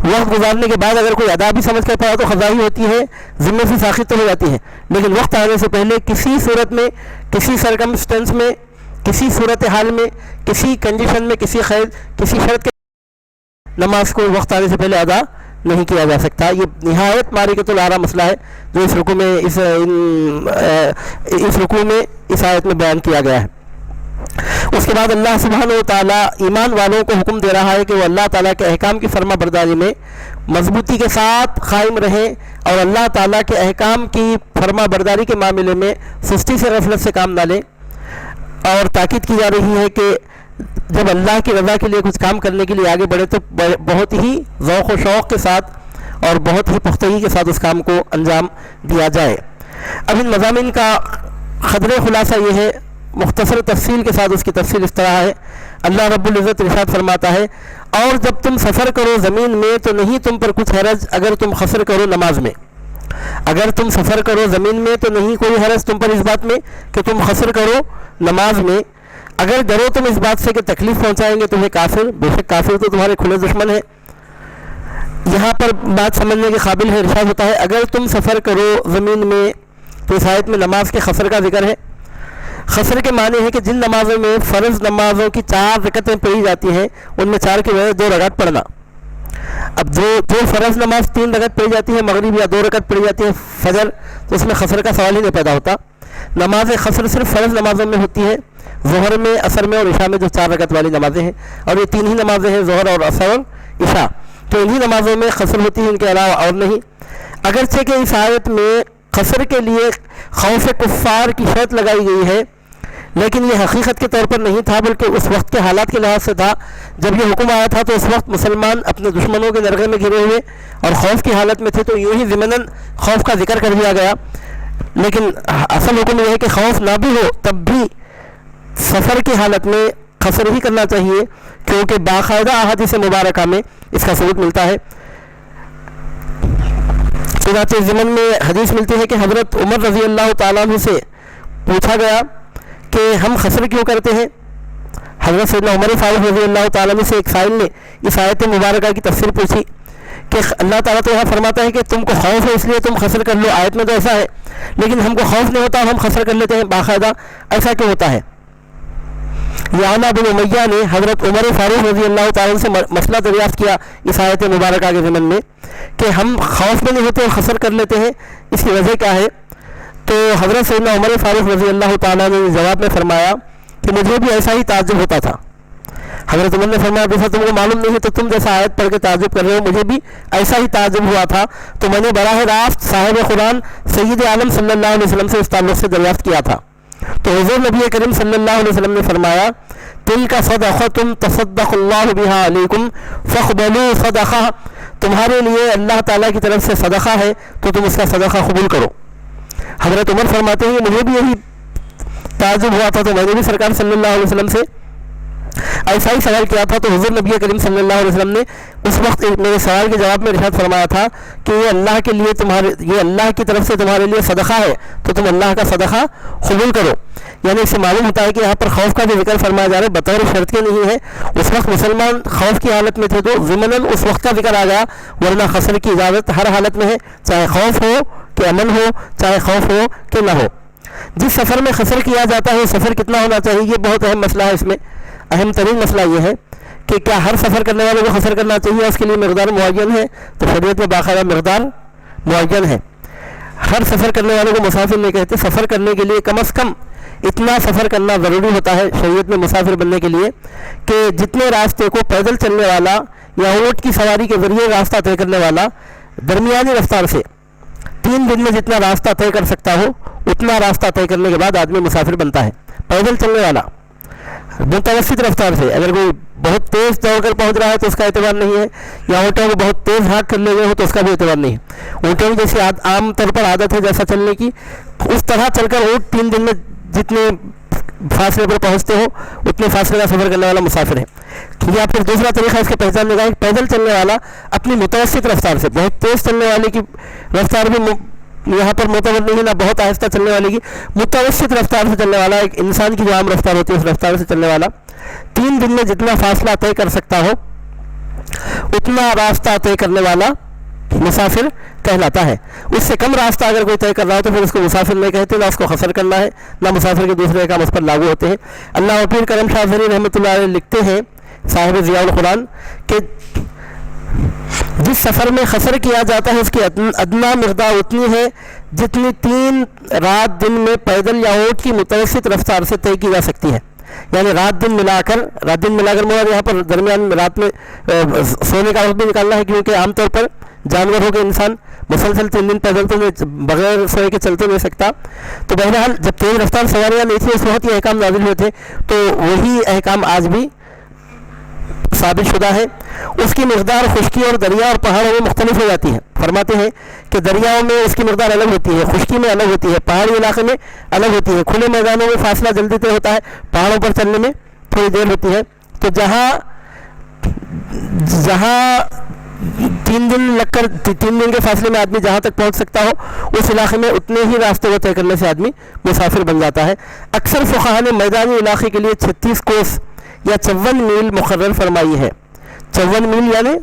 وقت گزارنے کے بعد اگر کوئی ادا بھی سمجھ کر پڑھا تو قضا ہی ہوتی ہے، ذمے سے ساخت تو ہو جاتی ہے۔ لیکن وقت آنے سے پہلے کسی صورت میں، کسی سرکمسٹنس میں، کسی صورتحال میں، کسی کنڈیشن میں، کسی شرط کے نماز کو وقت آنے سے پہلے ادا نہیں کیا جا سکتا۔ یہ نہایت باریکۃ العریٰ مسئلہ ہے جو اس رکوع میں اس آیت میں بیان کیا گیا ہے۔ اس کے بعد اللہ سبحانہ و تعالیٰ ایمان والوں کو حکم دے رہا ہے کہ وہ اللہ تعالیٰ کے احکام کی فرما برداری میں مضبوطی کے ساتھ قائم رہیں اور اللہ تعالیٰ کے احکام کی فرما برداری کے معاملے میں سستی سے غفلت سے کام نہ لیں۔ اور تاکید کی جا رہی ہے کہ جب اللہ کی رضا کے لیے کچھ کام کرنے کے لیے آگے بڑھے تو بہت ہی ذوق و شوق کے ساتھ اور بہت ہی پختگی کے ساتھ اس کام کو انجام دیا جائے۔ اب ان مضامین کا قدر خلاصہ یہ ہے، مختصر تفصیل کے ساتھ اس کی تفصیل اس طرح ہے۔ اللہ رب العزت ارشاد فرماتا ہے، اور جب تم سفر کرو زمین میں تو نہیں تم پر کچھ حرج اگر تم قصر کرو نماز میں۔ اگر تم سفر کرو زمین میں تو نہیں کوئی حرج تم پر اس بات میں کہ تم قصر کرو نماز میں۔ اگر ڈرو تم اس بات سے کہ تکلیف پہنچائیں گے تمہیں کافر، بے شک کافر تو تمہارے کھلے دشمن ہے۔ یہاں پر بات سمجھنے کے قابل ہے، ارشاد ہوتا ہے اگر تم سفر کرو زمین میں، تو اس آیت میں نماز کے قصر کا ذکر ہے۔ قصر کے معنی ہے کہ جن نمازوں میں فرض نمازوں کی 4 رکعتیں پڑھی جاتی ہیں ان میں 4 کے بجائے 2 رکعت پڑھنا۔ اب جو فرض نماز 3 رکعت پڑھی جاتی ہے مغرب، یا 2 رکعت پڑھی جاتی ہے فجر، تو اس میں قصر کا سوال ہی نہیں پیدا ہوتا۔ نماز قصر صرف فرض نمازوں میں ہوتی ہے، ظہر میں، عصر میں اور عشاء میں، جو 4 رکعت والی نمازیں ہیں، اور یہ 3 ہی نمازیں ہیں، ظہر اور عصر اور عشاء، تو انہی نمازوں میں قصر ہوتی ہے، ان کے علاوہ اور نہیں۔ اگرچہ کہ اس آیت میں قصر کے لیے خوف کفار کی شرط لگائی گئی ہے، لیکن یہ حقیقت کے طور پر نہیں تھا، بلکہ اس وقت کے حالات کے لحاظ سے تھا۔ جب یہ حکم آیا تھا تو اس وقت مسلمان اپنے دشمنوں کے نرغے میں گھرے ہوئے اور خوف کی حالت میں تھے، تو یوں ہی ضمناً خوف کا ذکر کر دیا گیا۔ لیکن اصل حکم یہ ہے کہ خوف نہ بھی ہو تب بھی سفر کی حالت میں قصر ہی کرنا چاہیے، کیونکہ باقاعدہ احادیث مبارکہ میں اس کا ثبوت ملتا ہے۔ چنانچہ ضمن میں حدیث ملتی ہے کہ حضرت عمر رضی اللہ تعالیٰ عنہ سے پوچھا گیا کہ ہم قصر کیوں کرتے ہیں۔ حضرت سیدنا عمر فاروق رضی اللہ تعالیٰ عنہ سے ایک سائل نے اس آیت مبارکہ کی تفسیر پوچھی کہ اللہ تعالیٰ تو یہاں فرماتا ہے کہ تم کو خوف ہے اس لیے تم قصر کر لو، آیت میں تو ایسا ہے، لیکن ہم کو خوف نہیں ہوتا ہم قصر کر لیتے ہیں باقاعدہ، ایسا کیوں ہوتا ہے؟ یعلا بن امیہ نے حضرت عمر فاروق رضی اللہ تعالیٰ عنہ سے مسئلہ دریافت کیا اس آیت مبارکہ کے ضمن میں کہ ہم خوف میں نہیں ہوتے اور قصر کر لیتے ہیں، اس کی وجہ کیا ہے؟ تو حضرت سیدنا عمر فاروق رضی اللہ تعالیٰ نے جواب میں فرمایا کہ مجھے بھی ایسا ہی تعجب ہوتا تھا۔ حضرت عمر نے فرمایا جیسا تم کو معلوم نہیں ہے تو تم جیسا آیت پڑھ کے تعجب کر رہے ہو، مجھے بھی ایسا ہی تعجب ہوا تھا، تو میں نے براہ راست صاحب قرآن سید عالم صلی اللہ علیہ وسلم سے اس تعلق سے دریافت کیا تھا۔ تو حضور نبی کریم صلی اللہ علیہ وسلم نے فرمایا تلک صدقۃ تصدق اللہ بہا علیکم فاقبلوا صدقہ، تمہارے لیے اللہ تعالیٰ کی طرف سے صدقہ ہے تو تم اس کا صدقہ قبول کرو۔ حضرت عمر فرماتے ہیں مجھے بھی یہی تعجب ہوا تھا، تو میں نے بھی سرکار صلی اللہ علیہ وسلم سے ایسا ہی سوال کیا تھا، تو حضور نبی کریم صلی اللہ علیہ وسلم نے اس وقت میرے سوال کے جواب میں ارشاد فرمایا تھا کہ یہ اللہ کے لیے یہ اللہ کی طرف سے تمہارے لیے صدقہ ہے تو تم اللہ کا صدقہ قبول کرو۔ یعنی اس سے معلوم ہوتا ہے کہ یہاں پر خوف کا جو ذکر فرمایا جا رہا ہے بطور شرط کے نہیں ہے، اس وقت مسلمان خوف کی حالت میں تھے تو ضمناً اس وقت کا ذکر آ گیا، ورنہ قصر کی اجازت ہر حالت میں ہے، چاہے خوف ہو کہ امن ہو، چاہے خوف ہو کہ نہ ہو۔ جس سفر میں قصر کیا جاتا ہے سفر کتنا ہونا چاہیے، یہ بہت اہم مسئلہ ہے۔ اس میں اہم ترین مسئلہ یہ ہے کہ کیا ہر سفر کرنے والوں کو قصر کرنا چاہیے، اس کے لیے مقدار معین ہے؟ تو شریعت میں باقاعدہ مقدار معین ہے۔ ہر سفر کرنے والوں کو مسافر نہیں کہتے، سفر کرنے کے لیے کم از کم اتنا سفر کرنا ضروری ہوتا ہے شریعت میں مسافر بننے کے لیے کہ جتنے راستے کو پیدل چلنے والا یا اونٹ کی سواری کے ذریعے راستہ طے کرنے والا درمیانی رفتار سے 3 دن میں جتنا راستہ طے کر سکتا ہو اتنا راستہ طے کرنے کے بعد آدمی مسافر بنتا ہے۔ پیدل چلنے والا متوسط رفتار سے اگر کوئی بہت تیز دوڑ کر پہنچ رہا ہے تو اس کا اعتبار نہیں ہے، یا اونٹوں کو بہت تیز ہانک کر لے گئے ہو تو اس کا بھی اعتبار نہیں ہے۔ اونٹوں کی جیسی عام طور پر عادت ہے جیسا چلنے کی، اس طرح چل کر اونٹ 3 دن میں جتنے فاصلے پر پہنچتے ہو اتنے فاصلے کا سفر کرنے والا مسافر ہے۔ یا پھر دوسرا طریقہ اس کے پہچاننے کا ہے، پیدل چلنے والا اپنی متوسط رفتار سے، بہت تیز چلنے والے کی رفتار بھی یہاں پر معتبر نہیں ہے، نہ بہت آہستہ چلنے والے کی، متوسط رفتار سے چلنے والا، ایک انسان کی جو عام رفتار ہوتی ہے اس رفتار سے چلنے والا 3 دن میں جتنا فاصلہ طے کر سکتا ہو اتنا راستہ طے کرنے والا مسافر کہلاتا ہے۔ اس سے کم راستہ اگر کوئی طے کر رہا ہو تو پھر اس کو مسافر نہیں کہتے، نہ اس کو قصر کرنا ہے، نہ مسافر کے دوسرے کام اس پر لاگو ہوتے ہیں۔ اللہ پیر کرم شاہ زری رحمۃ اللہ علیہ لکھتے ہیں صاحب ضیاء القرآن کہ جس سفر میں قصر کیا جاتا ہے اس کی ادنا مقدار اتنی ہے جتنی 3 رات دن میں پیدل یا اونٹ کی متوسط رفتار سے طے کی جا سکتی ہے۔ یعنی رات دن ملا کر مراد یہاں پر درمیان رات میں سونے کا وقت بھی نکالنا ہے، کیونکہ عام طور پر جانور ہو کے انسان مسلسل 3 دن پیدل تو بغیر سوئے کے چلتے نہیں سکتا۔ تو بہرحال جب تیز رفتار سواریاں نہیں تھیں اس وقت یہ احکام نازل ہوئے تھے، تو وہی احکام آج بھی ثابت شدہ ہے۔ اس کی مقدار خشکی اور دریا اور پہاڑوں میں مختلف ہو جاتی ہے۔ فرماتے ہیں کہ دریاؤں میں اس کی مقدار الگ ہوتی ہے، خشکی میں الگ ہوتی ہے، پہاڑی علاقے میں الگ ہوتی ہے، کھلے میدانوں میں فاصلہ جلدی طے ہوتا ہے، پہاڑوں پر چلنے میں تھوڑی دیر ہوتی ہے۔ تو جہاں 3 دن لگ کر 3 دن کے فاصلے میں آدمی جہاں تک پہنچ سکتا ہو اس علاقے میں اتنے ہی راستے کو طے کرنے سے آدمی مسافر بن جاتا ہے۔ اکثر فقہاء نے میدانی علاقے کے لیے 36 کوس یا 54 میل مقرر فرمائی ہے۔ 54 میل یعنی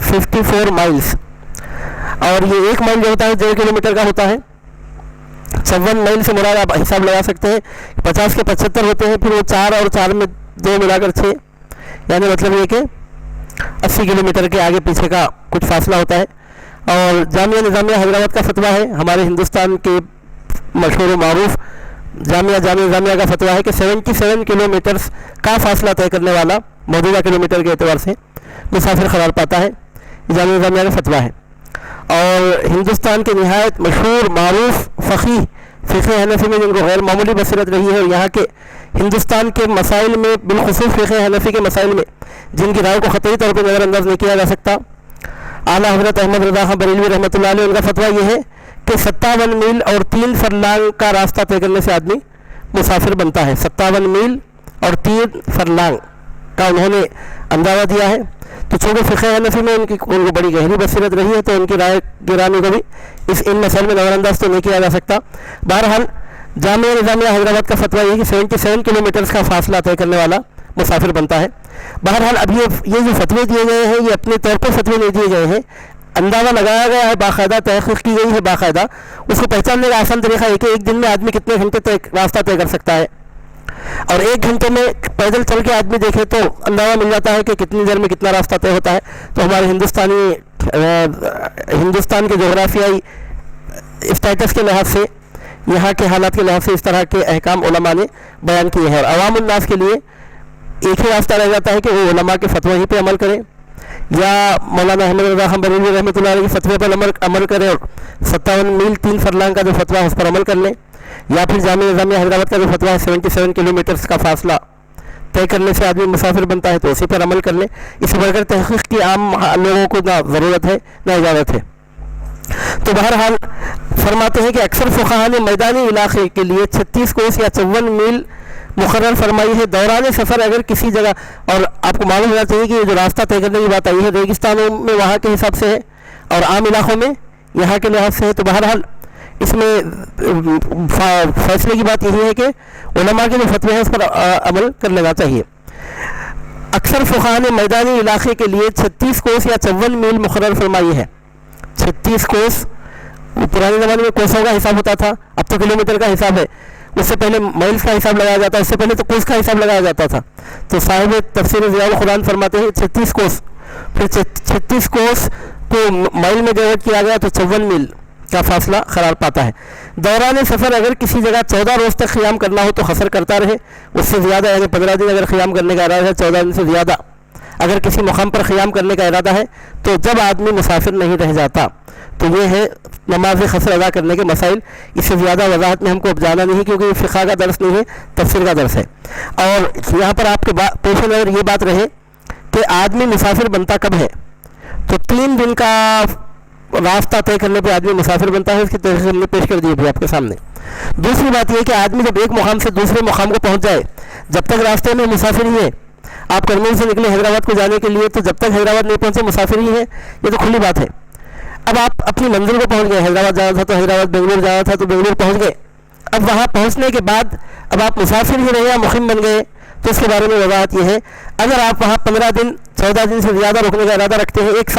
54 مائلز، اور یہ 1 مائل جو ہوتا ہے 1.5 کلومیٹر کا ہوتا ہے۔ 54 میل سے مراد آپ حساب لگا سکتے ہیں 50 کے 75 ہوتے ہیں، پھر وہ 4 اور 4 میں 2 ملا کر 6، یعنی مطلب یہ کہ 80 کلومیٹر کے آگے پیچھے کا کچھ فاصلہ ہوتا ہے۔ اور جامعہ نظامیہ حیدرآباد کا فتویٰ ہے، ہمارے ہندوستان کے مشہور و معروف جامعہ کا فتویٰ ہے کہ 77 کلومیٹرز کا فاصلہ طے کرنے والا موجودہ کلومیٹر کے اعتبار سے مسافر قرار پاتا ہے، جامعہ نظامیہ کا فتویٰ ہے۔ اور ہندوستان کے نہایت مشہور معروف فقیہ فقہ حنفی میں جن کو غیر معمولی بصیرت رہی ہے اور یہاں کے ہندوستان کے مسائل میں بالخصوص فقہ حنفی کے مسائل میں جن کی رائے کو خطری طور پر نظر انداز نہیں کیا جا سکتا، اعلیٰ حضرت احمد رضا خان بریلوی رحمۃ اللہ علیہ، ان کا فتویٰ یہ ہے کہ 57 میل اور 3 فرلانگ کا راستہ طے کرنے سے آدمی مسافر بنتا ہے۔ 57 میل اور 3 فرلانگ کا انہوں نے اندازہ دیا ہے۔ تو چونکہ فقہ حنفی میں ان کو بڑی گہری بصیرت رہی ہے تو ان کی رائے گرانے کو بھی ان مسائل میں نظر انداز تو نہیں کیا جا سکتا۔ بہرحال جامعہ نظامیہ حیدرآباد کا فتویٰ یہ کہ 77 کلومیٹرز کا فاصلہ طے کرنے والا مسافر بنتا ہے۔ بہرحال اب یہ جو فتوے دیے گئے ہیں یہ اپنے طور پر فتوے نہیں دیے گئے ہیں، اندازہ لگایا گیا ہے، باقاعدہ تحقیق کی گئی ہے، باقاعدہ اس کو پہچاننے کا آسان طریقہ ہے کہ ایک دن میں آدمی کتنے گھنٹے راستہ طے کر سکتا ہے، اور 1 گھنٹے میں پیدل چل کے آدمی دیکھے تو اندازہ مل جاتا ہے کہ کتنی دیر میں کتنا راستہ طے ہوتا ہے۔ تو ہمارے ہندوستان کے جغرافیائی اسٹیٹس کے لحاظ سے، یہاں کے حالات کے لحاظ سے اس طرح کے احکام علماء نے بیان کیے ہیں، اور عوام الناس کے لیے ایک ہی راستہ رہ جاتا ہے کہ وہ علماء کے فتوے ہی پہ عمل کریں، یا مولانا احمد رضا خان بریلوی رحمۃ اللہ علیہ کے فتوے پر عمل کریں اور 57 میل 3 فرلانگ کا جو فتویٰ ہے اس پر عمل کر لیں، یا پھر جامعہ نظامیہ حیدرآباد کا جو فتویٰ ہے 77 کلومیٹرز کا فاصلہ طے کرنے سے آدمی مسافر بنتا ہے تو اسی پر عمل کر لیں۔ اس بڑھ کر تحقیق کی عام لوگوں کو نہ ضرورت ہے نہ اجازت ہے۔ تو بہرحال فرماتے ہیں کہ اکثر فقہاء نے میدانی علاقے کے لیے 36 کوس یا 54 میل مقرر فرمائی ہے۔ دوران سفر اگر کسی جگہ، اور آپ کو معلوم ہونا چاہیے کہ یہ جو راستہ طے کرنے کی بات آئی ہے ریگستانوں میں وہاں کے حساب سے ہے اور عام علاقوں میں یہاں کے لحاظ سے ہے، تو بہرحال اس میں فیصلے کی بات یہی ہے کہ علماء کے جو فتوے ہیں اس پر عمل کر لینا چاہیے۔ اکثر فقہاء نے میدانی علاقے کے لیے 36 کوس یا 54 میل مقرر فرمائی ہے۔ 36 کوس پرانے زمانے میں کوسوں کا حساب ہوتا تھا، اب تو کلومیٹر کا حساب ہے، اس سے پہلے مائلز کا حساب لگایا جاتا ہے، اس سے پہلے تو کوس کا حساب لگایا جاتا تھا۔ تو صاحب تفسیر ضیاء القرآن فرماتے ہیں 36 کوس، پھر 36 کوس کو مائل میں ڈیوائڈ کیا گیا تو 54 میل کا فاصلہ قرار پاتا ہے۔ دوران سفر اگر کسی جگہ 14 روز تک قیام کرنا ہو تو قصر کرتا رہے، اس سے زیادہ یعنی 15 دن اگر قیام کرنے کا ارادہ ہے، 14 دن سے زیادہ اگر کسی مقام پر قیام کرنے کا ارادہ ہے تو جب آدمی مسافر نہیں رہ جاتا۔ تو یہ ہے نماز قصر ادا کرنے کے مسائل۔ اس سے زیادہ وضاحت میں ہم کو اب جانا نہیں کیونکہ یہ فقہ کا درس نہیں ہے، تفسیر کا درس ہے۔ اور یہاں پر آپ کے پیش نظر یہ بات رہے کہ آدمی مسافر بنتا کب ہے، تو 3 دن کا راستہ طے کرنے پہ آدمی مسافر بنتا ہے، اس کی تحقیق ہم نے پیش کر دی بھی آپ کے سامنے۔ دوسری بات یہ کہ آدمی جب ایک مقام سے دوسرے مقام کو پہنچ جائے، جب تک راستے میں مسافر ہی ہے، آپ کرنول سے نکلے حیدرآباد کو جانے کے لیے تو جب تک حیدرآباد نہیں پہنچے مسافر ہی ہے، یہ تو کھلی بات ہے۔ اب آپ اپنی منزل کو پہنچ گئے، حیدرآباد جانا تھا تو حیدرآباد، بنگلور جانا تھا تو بنگلور پہنچ گئے۔ اب وہاں پہنچنے کے بعد اب آپ مسافر ہی رہے یا مقیم بن گئے، تو اس کے بارے میں وضاحت یہ ہے اگر آپ وہاں 15 دن 14 دن سے زیادہ رکنے کا ارادہ رکھتے ہیں، ایک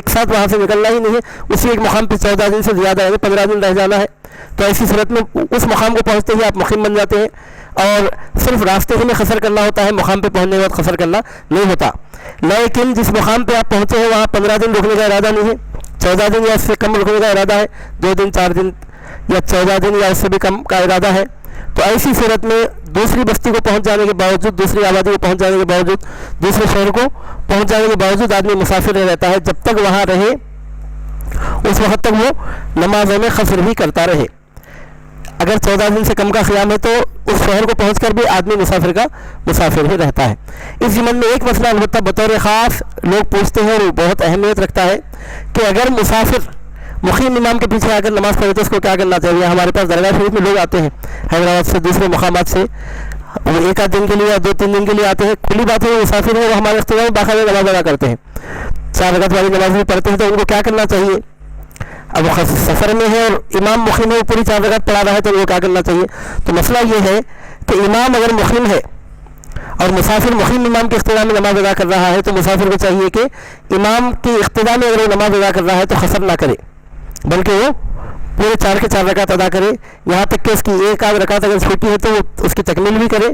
ساتھ وہاں سے نکلنا ہی نہیں ہے، اسی ایک مقام پہ 14 دن سے زیادہ یعنی 15 دن رہ جانا ہے، تو ایسی صورت میں اس مقام کو پہنچتے ہی آپ مقیم بن جاتے ہیں اور صرف راستے ہی میں قصر کرنا ہوتا ہے، مقام پہ پہنچنے کے بعد قصر کرنا نہیں ہوتا۔ لیکن جس مقام پہ آپ پہنچے ہیں وہاں 15 دن رکنے کا ارادہ نہیں ہے، 14 دن یا اس سے کم رکنے کا ارادہ ہے، 2 دن 4 دن یا 14 دن یا اس سے بھی کم کا ارادہ ہے، تو ایسی صورت میں دوسری بستی کو پہنچ جانے کے باوجود، دوسری آبادی کو پہنچ جانے کے باوجود، دوسرے شہر کو پہنچ جانے کے باوجود آدمی مسافر رہتا ہے، جب تک وہاں رہے اس وقت تک وہ نمازوں میں قصر بھی کرتا رہے۔ اگر 14 دن سے کم کا قیام ہے تو اس شہر کو پہنچ کر بھی آدمی مسافر ہی رہتا ہے۔ اس ضمن میں ایک مسئلہ البتہ بطور خاص لوگ پوچھتے ہیں اور وہ بہت اہمیت رکھتا ہے کہ اگر مسافر مقیم امام کے پیچھے آ کر نماز پڑھے تو اس کو کیا کرنا چاہیے۔ ہمارے پاس درگاہ شریف میں لوگ آتے ہیں حیدرآباد سے، دوسرے مقامات سے، وہ 1 آدھ دن کے لیے یا 2-3 دن کے لیے آتے ہیں، کھلی بات ہے وہ مسافر ہیں، وہ ہمارے اختیار میں باقاعدہ نماز ادا کرتے ہیں، 4 رکعت والی نماز بھی پڑھتے ہیں، تو ان کو کیا کرنا چاہیے۔ اب وہ سفر میں ہے اور امام مقیم ہے، وہ پوری 4 رکعت پڑھا رہا ہے تو ان کو کیا کرنا چاہیے۔ تو مسئلہ یہ ہے کہ امام اگر مقیم ہے اور مسافر مقیم امام کے اقتداء میں نماز ادا کر رہا ہے تو مسافر کو چاہیے کہ امام کی اقتداء میں اگر وہ نماز ادا کر رہا ہے تو قصر نہ کرے، بلکہ وہ پورے 4 کے 4 رکعت ادا کرے، یہاں تک کہ اس کی 1 آدھ رکعت اگر چھوٹی ہے تو وہ اس کی تکمیل بھی کرے۔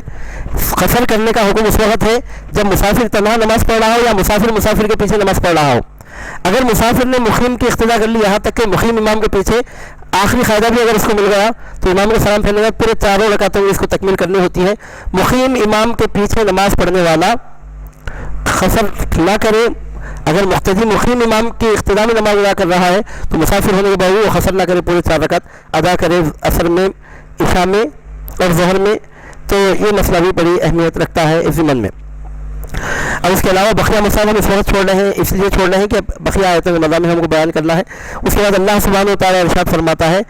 قصر کرنے کا حکم اس وقت ہے جب مسافر تنہا نماز پڑھ رہا ہو یا مسافر کے پیچھے نماز پڑھ رہا ہو۔ اگر مسافر نے مقیم کی اقتداء کر لی یہاں تک کہ مقیم امام کے پیچھے آخری قاعدہ بھی اگر اس کو مل گیا تو امام کے سلام پھیرنے کے بعد پورے 4 رکعتوں میں اس کو تکمیل کرنی ہوتی ہے۔ مقیم امام کے پیچھے نماز پڑھنے والا قصر نہ کرے، اگر مقتدی مقیم امام کی اقتداء میں نماز ادا کر رہا ہے تو مسافر ہونے کے باوجود وہ قصر نہ کرے، پورے 4 رکعت ادا کرے عصر میں، عشاء میں اور ظہر میں. تو یہ مسئلہ بھی بڑی اہمیت رکھتا ہے اس ضمن میں. اور اس کے علاوہ بقیہ مسائل ہم اس وقت چھوڑ رہے ہیں، اس لیے چھوڑ رہے ہیں کہ بقیہ آیتوں کے مضامین ہم کو بیان کرنا ہے. اس کے بعد اللہ سبحانہ و تعالیٰ ارشاد فرماتا ہے،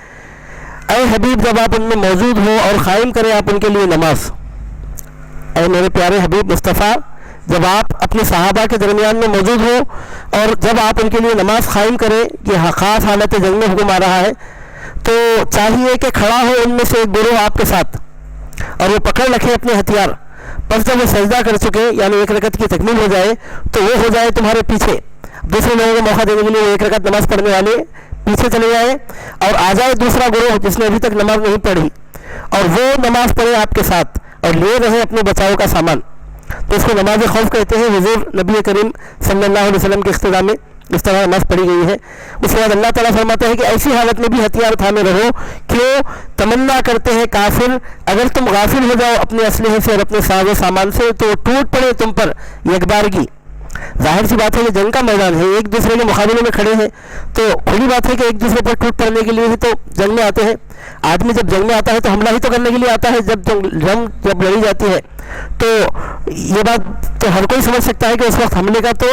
اے حبیب جب آپ ان میں موجود ہوں اور قائم کریں آپ ان کے لیے نماز. اے میرے پیارے حبیب مصطفیٰ، جب آپ اپنے صحابہ کے درمیان میں موجود ہوں اور جب آپ ان کے لیے نماز قائم کریں، یہ خاص حالت جنگ میں حکم آ رہا ہے، تو چاہیے کہ کھڑا ہو ان میں سے ایک گروہ آپ کے ساتھ اور وہ پکڑ رکھے اپنے ہتھیار. بس جب وہ سجدہ کر چکے یعنی 1 رکعت کی تکمیل ہو جائے تو وہ ہو جائے تمہارے پیچھے. دوسرے لوگوں کو موقع دینے کے لیے وہ 1 رکعت نماز پڑھنے والے پیچھے چلے جائے اور آ جائے دوسرا گروہ جس نے ابھی تک نماز نہیں پڑھی اور وہ نماز پڑھے آپ کے ساتھ اور لیے رہے اپنے بچاؤ کا سامان. تو اس کو نماز خوف کہتے ہیں. حضور نبی کریم صلی اللہ علیہ وسلم کے اقتداء میں اس طرح نماز پڑھی گئی ہے. اس کے بعد اللہ تعالیٰ فرماتا ہے کہ ایسی حالت میں بھی ہتھیار تھامے رہو. کیوں؟ تمنا کرتے ہیں کافر اگر تم غافل ہو جاؤ اپنے اسلحے سے اور اپنے ساز و سامان سے تو ٹوٹ پڑے تم پر یکبارگی. ظاہر سی بات ہے کہ جنگ کا میدان ہے، ایک دوسرے کے مقابلے میں کھڑے ہیں تو کھلی بات ہے کہ ایک دوسرے پر ٹوٹ پڑنے کے لیے ہی تو جنگ میں آتے ہیں. آدمی جب جنگ میں آتا ہے تو حملہ ہی تو کرنے کے لیے آتا ہے. جب لڑی جاتی ہے تو یہ بات تو ہر کوئی سمجھ سکتا ہے کہ اس وقت حملے کا تو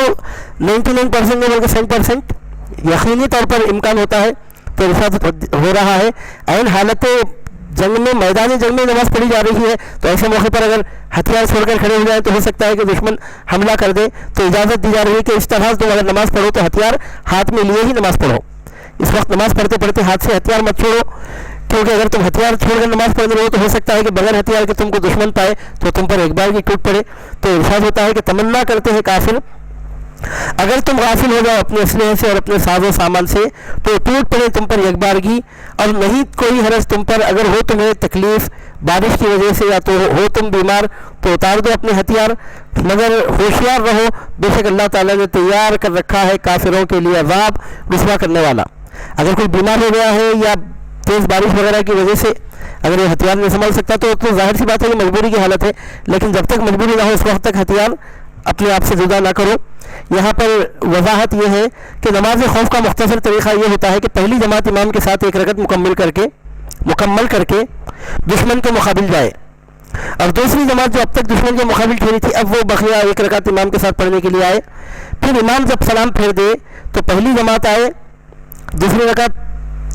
99% نہیں بلکہ 100% یقینی طور پر امکان ہوتا ہے. تو رفاظت ہو رہا ہے عین حالت جنگ میں، میدان جنگ میں نماز پڑھی جا رہی ہے. تو ایسے موقع پر اگر ہتھیار چھوڑ کر کھڑے ہو جائیں تو ہو سکتا ہے کہ دشمن حملہ کر دے. تو اجازت دی جا رہی ہے کہ اس طرح تم اگر نماز پڑھو تو ہتھیار ہاتھ میں لیے ہی نماز پڑھو. اس وقت نماز پڑھتے پڑھتے ہاتھ سے ہتھیار مت چھوڑو، کیونکہ اگر تم ہتھیار چھوڑ کر نماز پڑھنے لگو تو ہو سکتا ہے کہ بغیر ہتھیار کے تم کو دشمن پائے تو تم پر ایک بار کی ٹوٹ پڑے. تو ارشاد ہوتا ہے کہ تمنا کرتے ہیں کافر اگر تم غافل ہو جاؤ اپنے اسلحے سے اور اپنے ساز و سامان سے تو ٹوٹ پڑے تم پر یکبارگی اور نہیں کوئی حرج تم پر. اگر ہو تمہیں تکلیف بارش کی وجہ سے یا تو ہو تم بیمار تو اتار دو اپنے ہتھیار، مگر ہوشیار رہو بے شک اللہ تعالیٰ نے تیار کر رکھا ہے کافروں کے لیے عذاب رسوا کرنے والا. اگر کوئی بیمار ہو گیا ہے یا تیز بارش وغیرہ کی وجہ سے اگر یہ ہتھیار نہیں سنبھال سکتا تو ظاہر سی بات ہے کہ مجبوری کی حالت ہے، لیکن جب تک مجبوری نہ ہو اس وقت تک ہتھیار اپنے آپ سے جدا نہ کرو. یہاں پر وضاحت یہ ہے کہ نماز خوف کا مختصر طریقہ یہ ہوتا ہے کہ پہلی جماعت امام کے ساتھ 1 رکعت مکمل کر کے دشمن کے مقابل جائے اور دوسری جماعت جو اب تک دشمن کے مقابل ٹھہری تھی اب وہ بقیہ 1 رکعت امام کے ساتھ پڑھنے کے لیے آئے. پھر امام جب سلام پھیر دے تو پہلی جماعت آئے، دوسری رکعت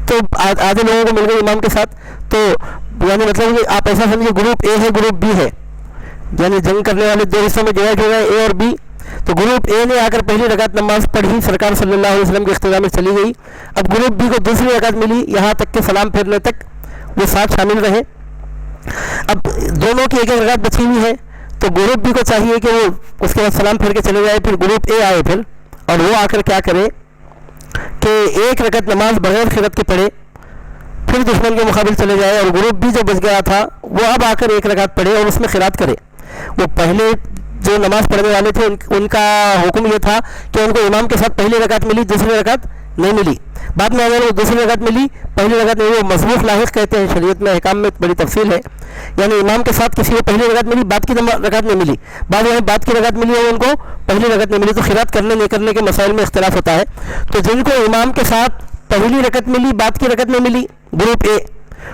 تو آدھے لوگوں کو مل گئی امام کے ساتھ. تو یعنی مطلب کہ آپ ایسا سمجھے گروپ اے ہے گروپ بی ہے، یعنی جنگ کرنے والے 2 حصوں میں ڈیوائڈ ہو گئے اے اور بی. تو گروپ اے نے آ کر پہلی رکعت نماز پڑھی، سرکار صلی اللہ علیہ وسلم کے اقتداء میں چلی گئی. اب گروپ بی کو دوسری رکعت ملی یہاں تک کہ سلام پھیرنے تک وہ ساتھ شامل رہے. اب دونوں کی 1 رکعت بچی ہوئی ہے تو گروپ بی کو چاہیے کہ وہ اس کے بعد سلام پھیر کے چلے جائے. پھر گروپ اے آئے پھر اور وہ آ کر کیا کرے کہ 1 رکعت نماز بغیر خیرت کے پڑھے، پھر دشمن کے مقابل چلے جائے. اور گروپ بی جو بچ گیا تھا وہ اب آ کر 1 رکعت پڑھے اور اس میں خیرات کرے. وہ پہلے جو نماز پڑھنے والے تھے ان کا حکم یہ تھا کہ ان کو امام کے ساتھ پہلی رکعت ملی دوسری رکعت نہیں ملی. بعد میں اگر وہ دوسری رکعت ملی پہلی رکعت نہیں، وہ مضبوط لاحق کہتے ہیں شریعت میں، احکام میں بڑی تفصیل ہے. یعنی امام کے ساتھ کسی کو پہلی رکعت ملی بعد کی رکعت نہیں ملی، بعد کی رکعت ملی اور ان کو پہلی رکعت نہیں ملی تو خیرات کرنے نہیں کرنے کے مسائل میں اختلاف ہوتا ہے. تو جن کو امام کے ساتھ پہلی رکعت ملی بعد کی رکعت نہیں ملی گروپ اے،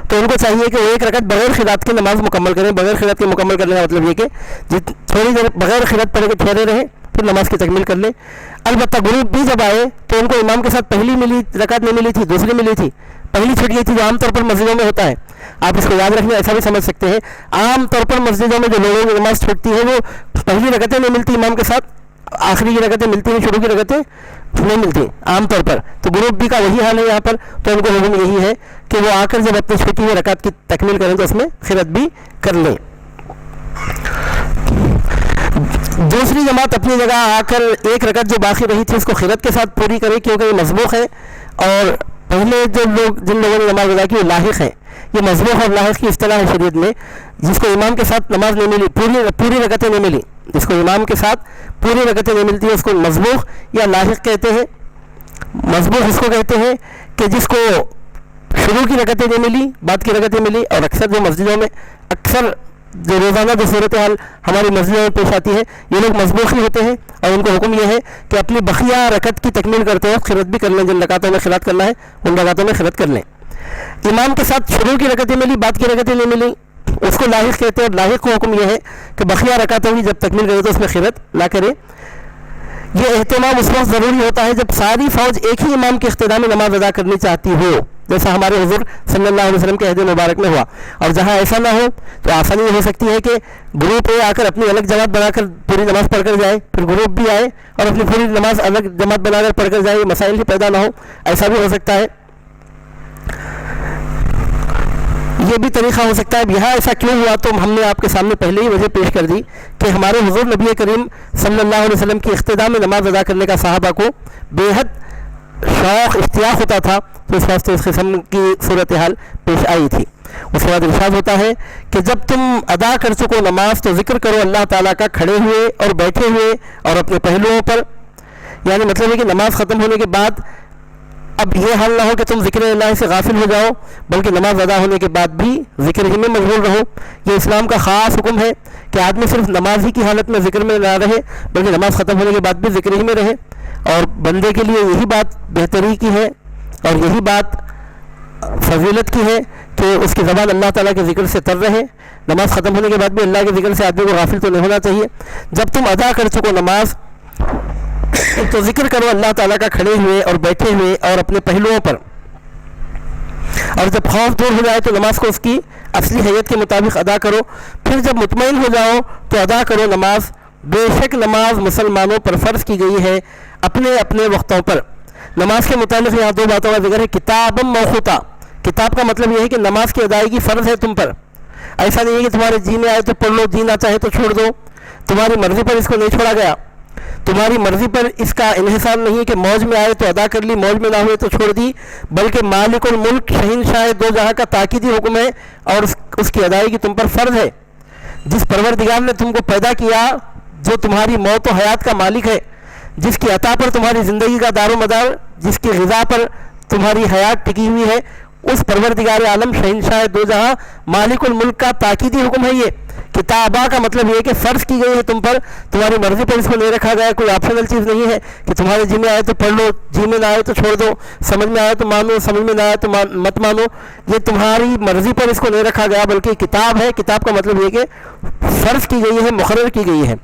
تو ان کو چاہیے کہ وہ 1 رکعت بغیر خیرات کی نماز مکمل کریں. بغیر خیرات کے مکمل کرنے کا مطلب یہ کہ تھوڑی دیر بغیر خیرات پڑھ کے ٹھہرے رہیں پھر نماز کی تکمیل کر لیں. البتہ گروپ بھی جب آئے تو ان کو امام کے ساتھ پہلی رکعت نہیں ملی تھی، دوسری ملی تھی، پہلی چھٹ گئی تھی جو عام طور پر مسجدوں میں ہوتا ہے. آپ اس کو یاد رکھیں، ایسا بھی سمجھ سکتے ہیں عام طور پر مسجدوں میں جو لوگوں کی نماز چھوٹتی ہے وہ پہلی رکعتیں نہیں ملتی امام کے ساتھ، آخری کی رکعتیں ملتی ہیں، شروع کی رکعتیں نہیں ملتی عام طور پر. تو گروپ بی کا وہی حال ہے یہاں پر. تو ان کو حکم یہی ہے کہ وہ آ کر جب اپنی چھوٹی ہوئی رکعت کی تکمیل کریں تو اس میں خیرات بھی کر لیں. دوسری جماعت اپنی جگہ آ کر 1 رکعت جو باقی رہی تھی اس کو خیرات کے ساتھ پوری کرے کیونکہ یہ مسبوق ہے. اور پہلے جن لوگوں نے نماز ادا کی وہ لاحق ہے. یہ مسبوق اور لاحق کی اصطلاح ہے شریعت میں. جس کو امام کے ساتھ نماز نہیں ملی، پوری رکعتیں نہیں ملی، جس کو امام کے ساتھ پوری رکعتیں نہیں ملتی اس کو مسبوق یا لاحق کہتے ہیں. مسبوق اس کو کہتے ہیں کہ جس کو شروع کی رکعتیں نہیں ملی بعد کی رکعتیں ملی. اور اکثر جو مسجدوں میں اکثر جو روزانہ جو صورتحال ہماری مسجدوں میں پیش آتی ہے، یہ لوگ مذبوحی ہوتے ہیں اور ان کو حکم یہ ہے کہ اپنی بقیہ رکعت کی تکمیل کرتے وقت خلوت بھی کر لیں، جن رکعتوں میں خلوت کرنا ہے ان رکعتوں میں خلوت کر لیں۔ امام کے ساتھ شروع کی رکعتیں ملی، بعد کی رکعتیں نہیں ملی، اس کو لاحق کہتے ہیں، اور لاحق کو حکم یہ ہے کہ بقیہ رکعتوں کی جب تکمیل کرے تو اس میں خلوت نہ کرے۔ یہ اہتمام اس وقت ضروری ہوتا ہے جب ساری فوج ایک ہی امام کے اقتداء میں نماز ادا کرنی چاہتی ہو، جیسا ہمارے حضور صلی اللہ علیہ وسلم کے عہد مبارک میں ہوا۔ اور جہاں ایسا نہ ہو تو آسانی یہ ہو سکتی ہے کہ گروپ اے آ کر اپنی الگ جماعت بنا کر پوری نماز پڑھ کر جائے، پھر گروپ بھی آئے اور اپنی پوری نماز الگ جماعت بنا کر پڑھ کر جائے، یہ مسائل ہی پیدا نہ ہو، ایسا بھی ہو سکتا ہے، یہ بھی طریقہ ہو سکتا ہے۔ اب یہاں ایسا کیوں ہوا تو ہم نے آپ کے سامنے پہلے ہی وجہ پیش کر دی کہ ہمارے حضور نبی کریم صلی اللہ علیہ وسلم کی اقتداء میں نماز ادا کرنے کا صحابہ کو بے حد شوق اشتیاق ہوتا تھا، تو اس واسطے اس قسم کی صورتحال پیش آئی تھی۔ اس کے بعد ارشاد ہوتا ہے کہ جب تم ادا کر چکو نماز تو ذکر کرو اللہ تعالیٰ کا کھڑے ہوئے اور بیٹھے ہوئے اور اپنے پہلوؤں پر، یعنی مطلب ہے کہ نماز ختم ہونے کے بعد اب یہ حال نہ ہو کہ تم ذکر اللہ سے غافل ہو جاؤ، بلکہ نماز ادا ہونے کے بعد بھی ذکر ہی میں مشغول رہو۔ یہ اسلام کا خاص حکم ہے کہ آدمی صرف نماز ہی کی حالت میں ذکر میں نہ رہے، بلکہ نماز ختم ہونے کے بعد بھی ذکر ہی میں رہے، اور بندے کے لیے یہی بات بہتری کی ہے اور یہی بات فضیلت کی ہے کہ اس کی زبان اللہ تعالیٰ کے ذکر سے تر رہے۔ نماز ختم ہونے کے بعد بھی اللہ کے ذکر سے آدمی کو غافل تو نہیں ہونا چاہیے۔ جب تم ادا کر چکو نماز تو ذکر کرو اللہ تعالیٰ کا کھڑے ہوئے اور بیٹھے ہوئے اور اپنے پہلوؤں پر، اور جب خوف دور ہو جائے تو نماز کو اس کی اصلی حیت کے مطابق ادا کرو، پھر جب مطمئن ہو جاؤ تو ادا کرو نماز۔ بے شک نماز مسلمانوں پر فرض کی گئی ہے اپنے اپنے وقتوں پر۔ نماز کے متعلق یہاں دو باتوں کا ذکر ہے۔ کتابًا موقوتا، کتاب کا مطلب یہ ہے کہ نماز کی ادائیگی فرض ہے تم پر، ایسا نہیں ہے کہ تمہارے جی میں آئے تو پڑھ لو، جی نہ چاہے تو چھوڑ دو، تمہاری مرضی پر اس کو نہیں چھوڑا گیا، تمہاری مرضی پر اس کا انحصار نہیں ہے کہ موج میں آئے تو ادا کر لی، موج میں نہ ہوئے تو چھوڑ دی، بلکہ مالک الملک شہنشاہ دو جہاں کا تاکیدی حکم ہے اور اس کی ادائیگی تم پر فرض ہے۔ جس پروردگار نے تم کو پیدا کیا، جو تمہاری موت و حیات کا مالک ہے، جس کی عطا پر تمہاری زندگی کا دار و مدار، جس کی غذا پر تمہاری حیات ٹکی ہوئی ہے، اس پروردگار عالم شہنشاہ دو جہاں مالک الملک کا تاکیدی حکم ہے۔ یہ کتابہ کا مطلب یہ ہے کہ فرض کی گئی ہے تم پر، تمہاری مرضی پر اس کو نہیں رکھا گیا، کوئی آپشنل چیز نہیں ہے کہ تمہارے جی میں آئے تو پڑھ لو، جی میں نہ آئے تو چھوڑ دو، سمجھ میں آئے تو مانو، سمجھ میں نہ آئے تو مت مانو، یہ تمہاری مرضی پر اس کو نہیں رکھا گیا، بلکہ کتاب ہے۔ کتاب کا مطلب یہ کہ فرض کی گئی ہے، مقرر کی گئی ہے۔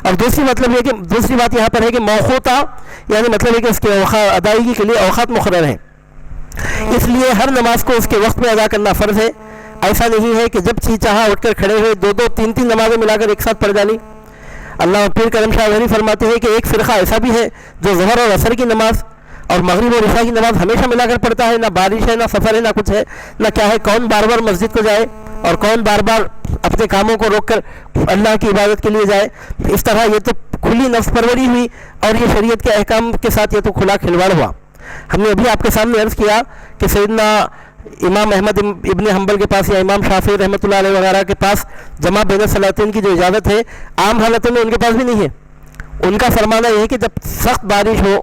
اور دوسری بات یہاں پر ہے کہ موقوتا، یعنی مطلب ہے کہ اس کے ادائیگی کے لیے اوقات مقرر ہیں، اس لیے ہر نماز کو اس کے وقت میں ادا کرنا فرض ہے۔ ایسا نہیں ہے کہ جب چی چاہا اٹھ کر کھڑے ہوئے دو تین نمازیں ملا کر ایک ساتھ پڑھ ڈالی۔ اللہ پیر کرم شاہ ولی فرماتے ہیں کہ ایک فرقہ ایسا بھی ہے جو ظہر اور عصر کی نماز اور مغرب اور عشاء کی نماز ہمیشہ ملا کر پڑھتا ہے، نہ بارش ہے، نہ سفر ہے، نہ کچھ ہے، نہ کیا ہے، کون بار بار مسجد کو جائے اور کون بار بار اپنے کاموں کو روک کر اللہ کی عبادت کے لیے جائے۔ اس طرح یہ تو کھلی نفس پروری ہوئی اور یہ شریعت کے احکام کے ساتھ یہ تو کھلا کھلواڑ ہوا۔ ہم نے ابھی آپ کے سامنے عرض کیا کہ سیدنا امام احمد ابن حنبل کے پاس یا امام شافعی رحمۃ اللہ علیہ وغیرہ کے پاس جمع بین الصلاتین کی جو اجازت ہے عام حالتوں میں ان کے پاس بھی نہیں ہے۔ ان کا فرمانا یہ ہے کہ جب سخت بارش ہو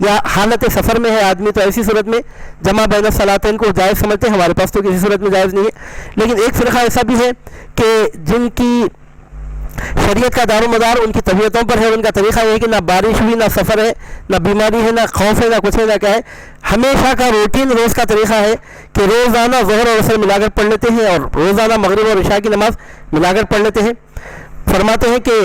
یا حالت سفر میں ہے آدمی تو ایسی صورت میں جمع بین الصلاتین کو جائز سمجھتے ہیں، ہمارے پاس تو کسی صورت میں جائز نہیں ہے۔ لیکن ایک فرقہ ایسا بھی ہے کہ جن کی شریعت کا دار و مدار ان کی طبیعتوں پر ہے، ان کا طریقہ یہ ہے کہ نہ بارش ہوئی، نہ سفر ہے، نہ بیماری ہے، نہ خوف ہے، نہ کچھ ہے، نہ کیا ہے، ہمیشہ کا روٹین روز کا طریقہ ہے کہ روزانہ ظہر اور عصر ملا کر پڑھ لیتے ہیں اور روزانہ مغرب اور عشاء کی نماز ملا کر پڑھ لیتے ہیں۔ فرماتے ہیں کہ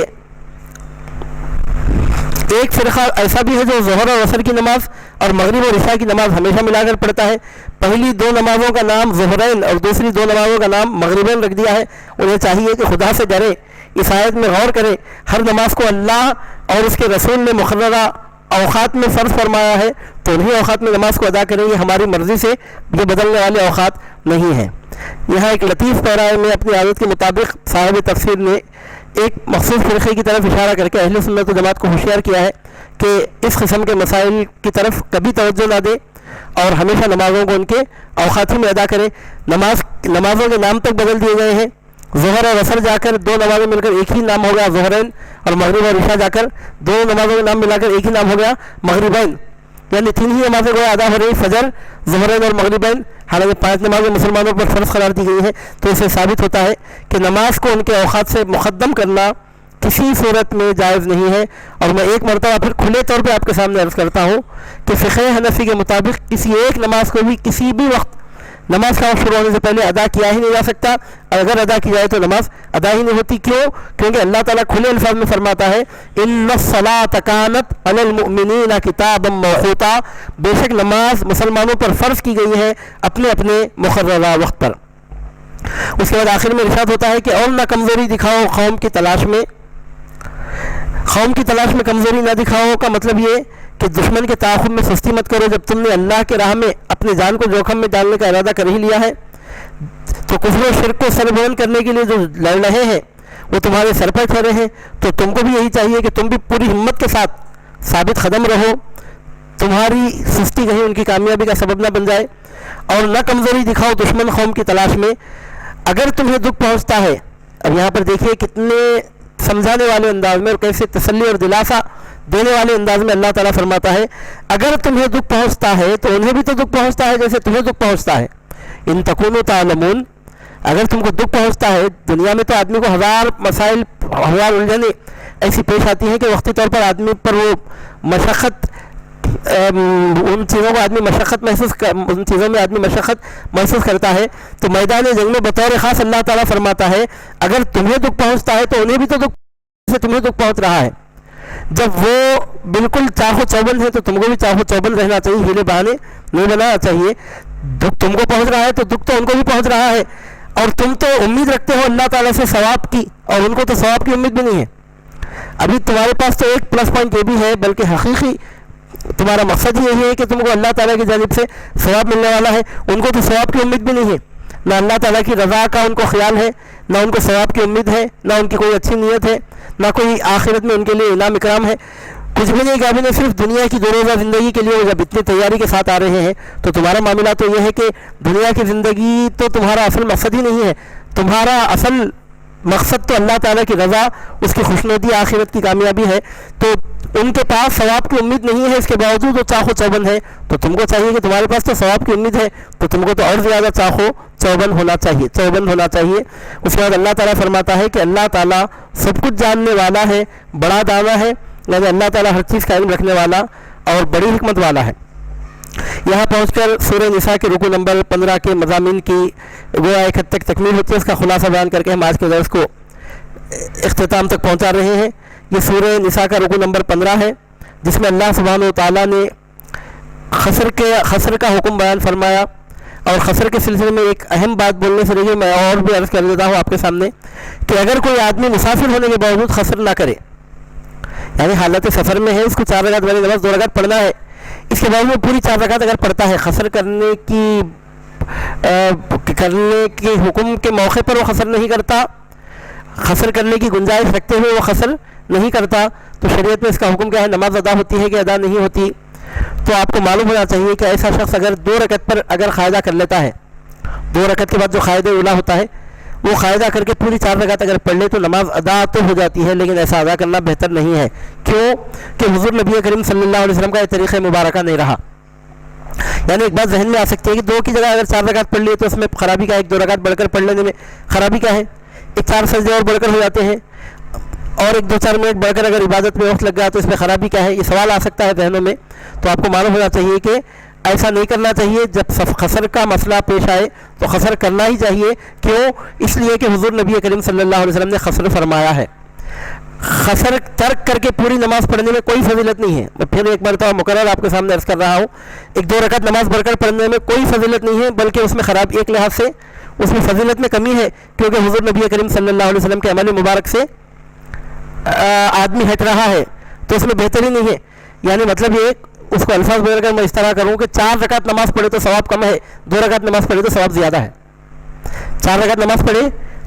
ایک فرقہ ایسا بھی ہے جو ظہر اور عصر کی نماز اور مغرب اور عشاء کی نماز ہمیشہ ملا کر پڑھتا ہے۔ پہلی دو نمازوں کا نام ظہرین اور دوسری دو نمازوں کا نام مغربین رکھ دیا ہے۔ انہیں چاہیے کہ خدا سے ڈرے، اس آیت میں غور کرے، ہر نماز کو اللہ اور اس کے رسول نے مقررہ اوقات میں فرض فرمایا ہے تو انہیں اوقات میں نماز کو ادا کریں، یہ ہماری مرضی سے یہ بدلنے والے اوقات نہیں ہیں۔ یہاں ایک لطیف پیرا میں اپنی عادت کے مطابق صاحب تفسیر نے ایک مخصوص فرقے کی طرف اشارہ کر کے اہل سنت و جماعت کو ہوشیار کیا ہے کہ اس قسم کے مسائل کی طرف کبھی توجہ نہ دے اور ہمیشہ نمازوں کو ان کے اوقات ہی میں ادا کرے۔ نمازوں کے نام تک بدل دیے گئے ہیں، ظہر اور عصر جا کر دو نمازیں مل کر ایک ہی نام ہو گیا ظہرین، اور مغرب اور عشاء جا کر دو نمازوں کے نام ملا کر ایک ہی نام ہو گیا مغربین، یعنی تین ہی نمازیں گویا ادا ہو رہی، فجر، ظہرین اور مغربین، حالانکہ 5 نمازیں مسلمانوں پر فرض قرار دی گئی ہیں، تو اسے ثابت ہوتا ہے کہ نماز کو ان کے اوقات سے مقدم کرنا کسی صورت میں جائز نہیں ہے۔ اور میں ایک مرتبہ پھر کھلے طور پہ آپ کے سامنے عرض کرتا ہوں کہ فقہ حنفی کے مطابق کسی ایک نماز کو بھی کسی بھی وقت نماز کا وقت شروع ہونے سے پہلے ادا کیا ہی نہیں جا سکتا، اور اگر ادا کی جائے تو نماز ادا ہی نہیں ہوتی۔ کیوں؟ کیونکہ اللہ تعالیٰ کھلے الفاظ میں فرماتا ہے ان الصلاۃ کانت علی المؤمنین کتابا موقوتا، بے شک نماز مسلمانوں پر فرض کی گئی ہے اپنے اپنے مقررہ وقت پر۔ اس کے بعد آخر میں ارشاد ہوتا ہے کہ اور نہ کمزوری دکھاؤ قوم کی تلاش میں، قوم کی تلاش میں کمزوری نہ دکھاؤ کا مطلب یہ کہ دشمن کے تعاقب میں سستی مت کرو۔ جب تم نے اللہ کے راہ میں اپنے جان کو جوخم میں ڈالنے کا ارادہ کر ہی لیا ہے تو کفر و شرک کو سربلند کرنے کے لیے جو لڑ رہے ہیں وہ تمہارے سر پر ٹھہرے ہیں، تو تم کو بھی یہی چاہیے کہ تم بھی پوری ہمت کے ساتھ ثابت قدم رہو، تمہاری سستی کہیں ان کی کامیابی کا سبب نہ بن جائے۔ اور نہ کمزوری دکھاؤ دشمن قوم کی تلاش میں، اگر تمہیں دکھ پہنچتا ہے۔ اب یہاں پر دیکھیے کتنے سمجھانے والے انداز میں اور کیسے تسلی اور دلاسا دینے والے انداز میں اللہ تعالیٰ فرماتا ہے اگر تمہیں دکھ پہنچتا ہے تو انہیں بھی تو دکھ پہنچتا ہے جیسے تمہیں دکھ پہنچتا ہے۔ ان تکونوا تعلمون، اگر تم کو دکھ پہنچتا ہے، دنیا میں تو آدمی کو ہزار مسائل، ہزار الجھنیں ایسی پیش آتی ہیں کہ وقتی طور پر آدمی پر وہ مشقت، ان چیزوں کو آدمی ان چیزوں میں آدمی مشقت محسوس کرتا ہے، تو میدان جنگ میں بطور خاص اللہ تعالیٰ فرماتا ہے اگر تمہیں دکھ پہنچتا ہے تو انہیں بھی تو دکھ سے تمہیں دکھ پہنچ رہا ہے۔ جب وہ بالکل چاقو چوبند ہے تو تم کو بھی چاقو چوبند رہنا چاہیے، ہیلے بہانے نہیں بنانا چاہیے۔ دکھ تم کو پہنچ رہا ہے تو دکھ تو ان کو بھی پہنچ رہا ہے، اور تم تو امید رکھتے ہو اللہ تعالیٰ سے ثواب کی، اور ان کو تو ثواب کی امید بھی نہیں ہے۔ ابھی تمہارے پاس تو ایک پلس پوائنٹ یہ بھی ہے، بلکہ حقیقی تمہارا مقصد ہی یہی ہے کہ تم کو اللہ تعالیٰ کی جانب سے ثواب ملنے والا ہے، ان کو تو ثواب کی امید بھی نہیں ہے، نہ اللہ تعالیٰ کی رضا کا ان کو خیال ہے، نہ ان کو ثواب کی امید ہے، نہ ان کی کوئی اچھی نیت ہے، نہ کوئی آخرت میں ان کے لیے انعام اکرام ہے، کچھ بھی نہیں۔ کہ ابھی صرف دنیا کی 2 روزہ زندگی کے لیے جب اتنی تیاری کے ساتھ آ رہے ہیں تو تمہارا معاملہ تو یہ ہے کہ دنیا کی زندگی تو تمہارا اصل مقصد ہی نہیں ہے، تمہارا اصل مقصد تو اللہ تعالیٰ کی رضا، اس کی خوشنودی، آخرت کی کامیابی ہے۔ تو ان کے پاس ثواب کی امید نہیں ہے، اس کے باوجود وہ چاقو چوبند ہے، تو تم کو چاہیے کہ تمہارے پاس تو ثواب کی امید ہے، تو تم کو تو اور زیادہ چاقو چوبند ہونا چاہیے۔ اس کے بعد اللہ تعالیٰ فرماتا ہے کہ اللہ تعالیٰ سب کچھ جاننے والا ہے، بڑا دانا ہے، یعنی اللہ تعالیٰ ہر چیز کا علم رکھنے والا اور بڑی حکمت والا ہے۔ یہاں پہنچ کر سورہ نساء کے رکوع نمبر 15 کے مضامین کی گویا ایک حد تک تکمیل ہوتی ہے، اس کا خلاصہ بیان کر کے ہم آج کے درس کو اختتام تک پہنچا رہے ہیں۔ یہ سورہ نساء کا رکوع نمبر 15 ہے، جس میں اللہ سبحانہ و تعالیٰ نے خسر کا حکم بیان فرمایا، اور خسر کے سلسلے میں ایک اہم بات بولنے سے رہی، میں اور بھی عرض کر دیتا ہوں آپ کے سامنے کہ اگر کوئی آدمی مسافر ہونے کے باوجود خسر نہ کرے، یعنی حالت سفر میں ہے، اس کو 4 رکعت والی نماز 2 رکعت پڑھنا ہے، اس کے باوجود پوری 4 رکعت اگر پڑھتا ہے، خسر کرنے کے حکم کے موقع پر وہ خسر نہیں کرتا، خسر کرنے کی گنجائش رکھتے ہوئے وہ خسر نہیں کرتا، تو شریعت میں اس کا حکم کیا ہے؟ نماز ادا ہوتی ہے کہ ادا نہیں ہوتی؟ تو آپ کو معلوم ہونا چاہیے کہ ایسا شخص اگر 2 رکعت پر اگر قاعدہ کر لیتا ہے، 2 رکعت کے بعد جو قاعدہ اولا ہوتا ہے وہ قاعدہ کر کے پوری 4 رکعت اگر پڑھ لے تو نماز ادا تو ہو جاتی ہے، لیکن ایسا ادا کرنا بہتر نہیں ہے۔ کیوں؟ کہ حضور نبی کریم صلی اللہ علیہ وسلم کا یہ طریقہ مبارکہ نہیں رہا۔ یعنی ایک بات ذہن میں آ سکتی ہے کہ 2 کی جگہ اگر 4 رکعت پڑھ لی تو اس میں خرابی کیا ہے؟ 2 رکعت بڑھ کر پڑھ لینے میں خرابی کیا ہے؟ 4 سجدے اور بڑھ کر ہو جاتے ہیں، اور 2-4 منٹ بڑھ کر اگر عبادت میں وقت لگ گیا تو اس میں خرابی کیا ہے؟ یہ سوال آ سکتا ہے ذہنوں میں۔ تو آپ کو معلوم ہونا چاہیے کہ ایسا نہیں کرنا چاہیے، جب خسر کا مسئلہ پیش آئے تو خسر کرنا ہی چاہیے۔ کیوں؟ اس لیے کہ حضور نبی کریم صلی اللہ علیہ وسلم نے خسر فرمایا ہے۔ خسر ترک کر کے پوری نماز پڑھنے میں کوئی فضیلت نہیں ہے، میں پھر ایک مرتبہ مقرر آپ کے سامنے عرض کر رہا ہوں، 1-2 رکعت نماز بڑھ کر پڑھنے میں کوئی فضیلت نہیں ہے، بلکہ اس میں خراب ایک لحاظ سے اس میں فضیلت میں کمی ہے، کیونکہ حضور نبی کریم صلی اللہ علیہ وسلم کے عمل مبارک سے آدمی ہٹ رہا ہے، تو اس میں بہتری نہیں ہے۔ یعنی مطلب یہ اس کو الفاظ بدل کر میں اس طرح کروں کہ 4 رکعت نماز پڑھے تو ثواب کم ہے، 2 رکعت نماز پڑھے تو ثواب زیادہ ہے۔ 4 رکعت نماز پڑھے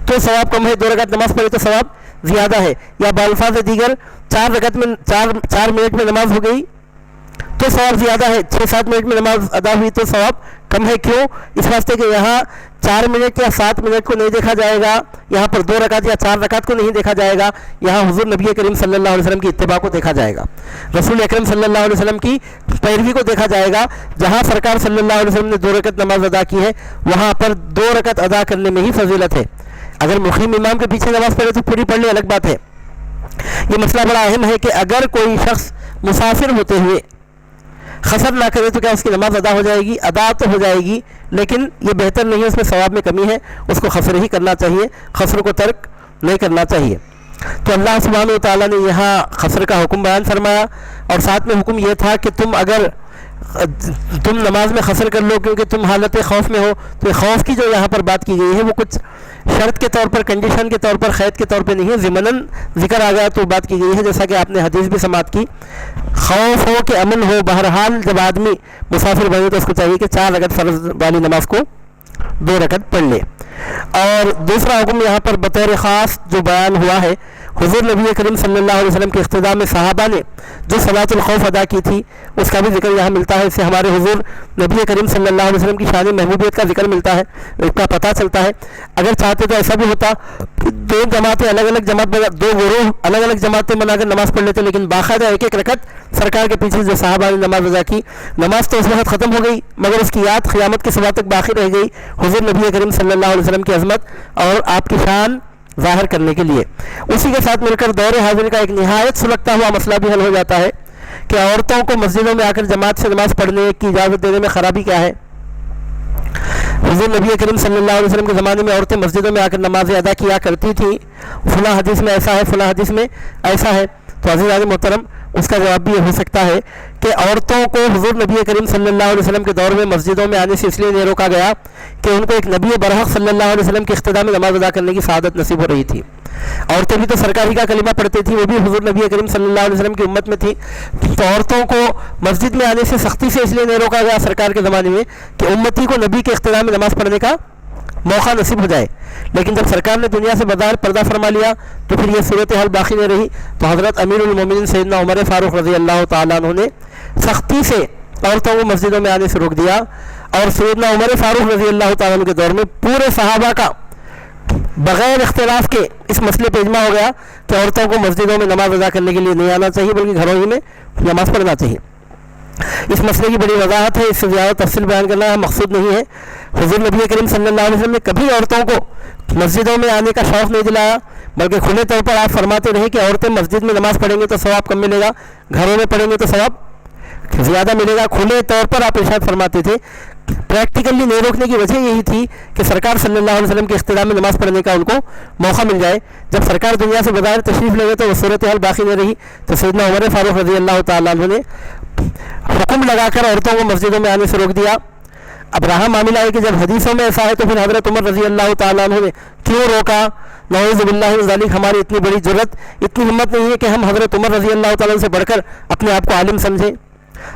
تو ثواب کم ہے، 2 رکعت نماز پڑھے تو ثواب زیادہ ہے۔ یا بالفاظ دیگر 4 رکعت میں 4 منٹ میں نماز ہو گئی تو ثواب زیادہ ہے، 6-7 منٹ میں نماز ادا ہوئی تو ثواب کم ہے. کیوں؟ اس واسطے کہ یہاں 4 منٹ یا 7 منٹ کو نہیں دیکھا جائے گا، یہاں پر 2 رکعت یا 4 رکعت کو نہیں دیکھا جائے گا، یہاں حضور نبی کریم صلی اللہ علیہ وسلم کی اتباع کو دیکھا جائے گا، رسول اکرم صلی اللہ علیہ وسلم کی پیروی کو دیکھا جائے گا. جہاں سرکار صلی اللہ علیہ وسلم نے 2 رکعت نماز ادا کی ہے وہاں پر 2 رکعت ادا کرنے میں ہی فضیلت ہے. اگر مقیم امام کے پیچھے نماز پڑھے تو پوری پڑھ لے، الگ بات ہے. یہ مسئلہ بڑا اہم ہے کہ اگر کوئی شخص مسافر ہوتے ہوئے قصر نہ کرے تو کیا اس کی نماز ادا ہو جائے گی؟ ادا تو ہو جائے گی، لیکن یہ بہتر نہیں ہے، اس میں ثواب میں کمی ہے، اس کو قصر ہی کرنا چاہیے، قصر کو ترک نہیں کرنا چاہیے. تو اللہ سبحانہ و تعالیٰ نے یہاں قصر کا حکم بیان فرمایا، اور ساتھ میں حکم یہ تھا کہ تم نماز میں قصر کر لو کیونکہ تم حالت خوف میں ہو. تو یہ خوف کی جو یہاں پر بات کی گئی ہے وہ کچھ شرط کے طور پر، کنڈیشن کے طور پر، قید کے طور پہ نہیں ہے، ضمناً ذکر آ گیا تو بات کی گئی ہے. جیسا کہ آپ نے حدیث بھی سماعت کی، خوف ہو کہ امن ہو، بہرحال جب آدمی مسافر بنے تو اس کو چاہیے کہ 4 رکعت فرض والی نماز کو 2 رکعت پڑھ لے. اور دوسرا حکم یہاں پر بطور خاص جو بیان ہوا ہے، حضور نبی کریم صلی اللہ علیہ وسلم کے اقتداء میں صحابہ نے جو صلاۃ الخوف ادا کی تھی اس کا بھی ذکر یہاں ملتا ہے. اس سے ہمارے حضور نبی کریم صلی اللہ علیہ وسلم کی شان محبوبیت کا ذکر ملتا ہے، اس کا پتہ چلتا ہے. اگر چاہتے تو ایسا بھی ہوتا کہ 2 جماعتیں الگ الگ جماعت بنا، 2 گروہ الگ الگ جماعتیں بنا کر نماز پڑھ لیتے، لیکن باقاعدہ ایک رکعت سرکار کے پیچھے جو صحابہ نے نماز ادا کی، نماز تو اس وقت ختم ہو گئی مگر اس کی یاد قیامت کے صبح تک باقی رہ گئی، حضور نبی کریم صلی اللہ علیہ وسلم کی عظمت اور آپ کی شان ظاہر کرنے کے لیے. اسی کے ساتھ مل کر دور حاضر کا ایک نہایت سلگتا ہوا مسئلہ بھی حل ہو جاتا ہے کہ عورتوں کو مسجدوں میں آ کر جماعت سے نماز پڑھنے کی اجازت دینے میں خرابی کیا ہے. حضور نبی کریم صلی اللہ علیہ وسلم کے زمانے میں عورتیں مسجدوں میں آ کر نمازیں ادا کیا کرتی تھیں، فلاں حدیث میں ایسا ہے، فلاں حدیث میں ایسا ہے. تو عزیزان محترم، اس کا جواب بھی یہ ہو سکتا ہے کہ عورتوں کو حضور نبی کریم صلی اللہ علیہ وسلم کے دور میں مسجدوں میں آنے سے اس لیے نہیں روکا گیا کہ ان کو ایک نبی برحق صلی اللہ علیہ وسلم کے اقتداء میں نماز ادا کرنے کی سعادت نصیب ہو رہی تھی. عورتیں بھی تو سرکاری کا کلمہ پڑھتی تھیں، وہ بھی حضور نبی کریم صلی اللہ علیہ وسلم کی امت میں تھی. تو عورتوں کو مسجد میں آنے سے سختی سے اس لیے نہیں روکا گیا سرکار کے زمانے میں کہ امتی کو نبی کے اقتداء میں نماز پڑھنے کا موقع نصیب ہو جائے. لیکن جب سرکار نے دنیا سے بظاہر پردہ فرما لیا تو پھر یہ صورتحال باقی نہیں رہی. تو حضرت امیر المومنین سیدنا عمر فاروق رضی اللہ تعالیٰ عنہ نے سختی سے عورتوں کو مسجدوں میں آنے سے روک دیا، اور سیدنا عمر فاروق رضی اللہ تعالیٰ عنہ کے دور میں پورے صحابہ کا بغیر اختلاف کے اس مسئلے پہ اجماع ہو گیا کہ عورتوں کو مسجدوں میں نماز ادا کرنے کے لیے نہیں آنا چاہیے بلکہ گھروں ہی میں نماز پڑھنا چاہیے. اس مسئلے کی بڑی وضاحت ہے، اس سے زیادہ تفصیل بیان کرنا مقصود نہیں ہے. حضور نبی کریم صلی اللہ علیہ وسلم نے کبھی عورتوں کو مسجدوں میں آنے کا شوق نہیں دلایا، بلکہ کھلے طور پر آپ فرماتے رہے کہ عورتیں مسجد میں نماز پڑھیں گے تو ثواب کم ملے گا، گھروں میں پڑھیں گے تو ثواب زیادہ ملے گا. کھلے طور پر آپ ارشاد فرماتے تھے. پریکٹیکلی نہیں روکنے کی وجہ یہی تھی کہ سرکار صلی اللہ علیہ وسلم کے اقتداء میں نماز پڑھنے کا ان کو موقع مل جائے. جب سرکار دنیا سے بظاہر تشریف لے گئے تو وہ صورتحال باقی نہیں رہی. تو سیدنا عمر فاروق رضی اللہ تعالیٰ عنہ نے حکم لگا کر عورتوں کو مسجدوں میں آنے سے روک دیا. اب رہا معاملہ ہے کہ جب حدیثوں میں ایسا ہے تو پھر حضرت عمر رضی اللہ تعالیٰ عنہ نے کیوں روکا؟ نعوذ باللہ من ذالک، ہماری اتنی بڑی جرت، اتنی ہمت نہیں ہے کہ ہم حضرت عمر رضی اللہ تعالیٰ عنہ سے بڑھ کر اپنے آپ کو عالم سمجھیں.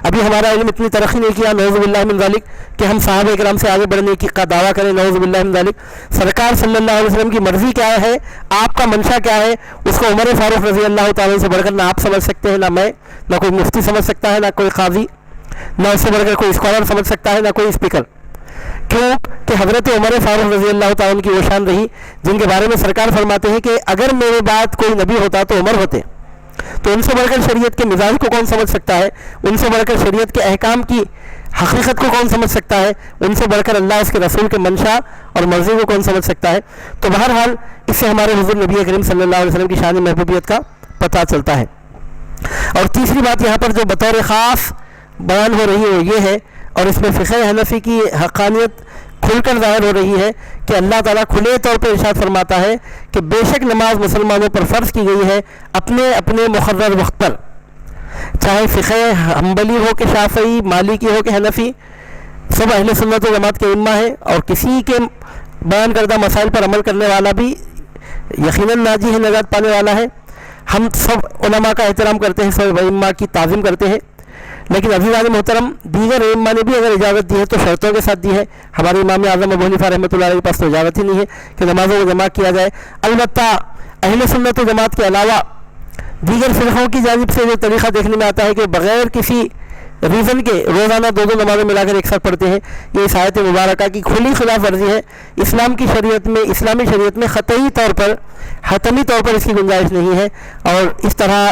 ابھی ہمارا علم اتنی ترقی نہیں کیا نعوذ باللہ من ذالک کہ ہم صحابہ کرام سے آگے بڑھنے کی دعویٰ کریں نعوذ باللہ من ذالک. سرکار صلی اللہ علیہ وسلم کی مرضی کیا ہے، آپ کا منشا کیا ہے، اس کو عمر فاروق رضی اللہ تعالیٰ سے بڑھ کر نہ آپ سمجھ سکتے ہیں، نہ میں، نہ کوئی مفتی سمجھ سکتا ہے، نہ کوئی قاضی، نہ اس سے بڑھ کر کوئی اسکالر سمجھ سکتا ہے، نہ کوئی اسپیکر. کیوں کہ حضرت عمر فاروق رضی اللہ تعالیٰ کی وہ شان رہی جن کے بارے میں سرکار فرماتے ہیں کہ اگر میرے بعد کوئی نبی ہوتا تو عمر ہوتے. تو ان سے بڑھ کر شریعت کے مزاج کو کون سمجھ سکتا ہے، ان سے بڑھ کر شریعت کے احکام کی حقیقت کو کون سمجھ سکتا ہے، ان سے بڑھ کر اللہ اس کے رسول کے منشا اور مرضی کو کون سمجھ سکتا ہے. تو بہرحال اس سے ہمارے حضور نبی کریم صلی اللہ علیہ وسلم کی شان محبوبیت کا پتہ چلتا ہے. اور تیسری بات یہاں پر جو بطور خاص بیان ہو رہی ہے وہ یہ ہے، اور اس میں فقہ حنفی کی حقانیت کھل کر ظاہر ہو رہی ہے کہ اللہ تعالیٰ کھلے طور پر ارشاد فرماتا ہے کہ بے شک نماز مسلمانوں پر فرض کی گئی ہے اپنے اپنے مقرر وقت پر. چاہے فقہ حنبلی ہو کہ شافعی، مالکی ہو کہ حنفی، سب اہل سنت و جماعت کے ائمہ ہیں، اور کسی کے بیان کردہ مسائل پر عمل کرنے والا بھی یقیناً ناجی ہے، نجات پانے والا ہے. ہم سب علماء کا احترام کرتے ہیں، سب ائمہ کی تعظیم کرتے ہیں، لیکن عزیزان محترم دیگر ائمہ نے بھی اگر اجازت دی ہے تو شرطوں کے ساتھ دی ہے. ہمارے امام اعظم ابو حنیفہ رحمۃ اللہ علیہ کے پاس تو اجازت ہی نہیں ہے کہ نمازوں کو جمع کیا جائے. البتہ اہل سنت و جماعت کے علاوہ دیگر فرقوں کی جانب سے جو طریقہ دیکھنے میں آتا ہے کہ بغیر کسی ریزن کے روزانہ 2 نمازیں ملا کر ایک ساتھ پڑھتے ہیں، یہ اس آیت مبارکہ کی کھلی خلاف ورزی ہے۔ اسلام کی شریعت میں، اسلامی شریعت میں قطعی طور پر، حتمی طور پر اس کی گنجائش نہیں ہے، اور اس طرح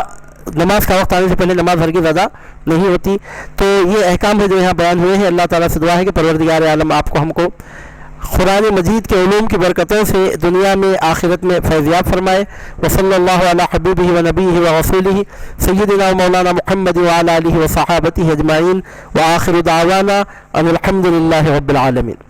نماز کا وقت آنے سے پہلے نماز ہرگز ادا نہیں ہوتی۔ تو یہ احکام ہے جو یہاں بیان ہوئے ہیں۔ اللہ تعالیٰ سے دعا ہے کہ پروردگار عالم آپ کو، ہم کو قرآن مجید کے علوم کی برکتوں سے دنیا میں آخرت میں فیضیاب فرمائے۔ وصلی اللہ علی حبیبہ و نبیہ و رسولہ سیدنا و مولانا محمد وعلی آلہ و صحابتہ اجمعین، وآخر دعوانا ان الحمد للہ رب العالمین۔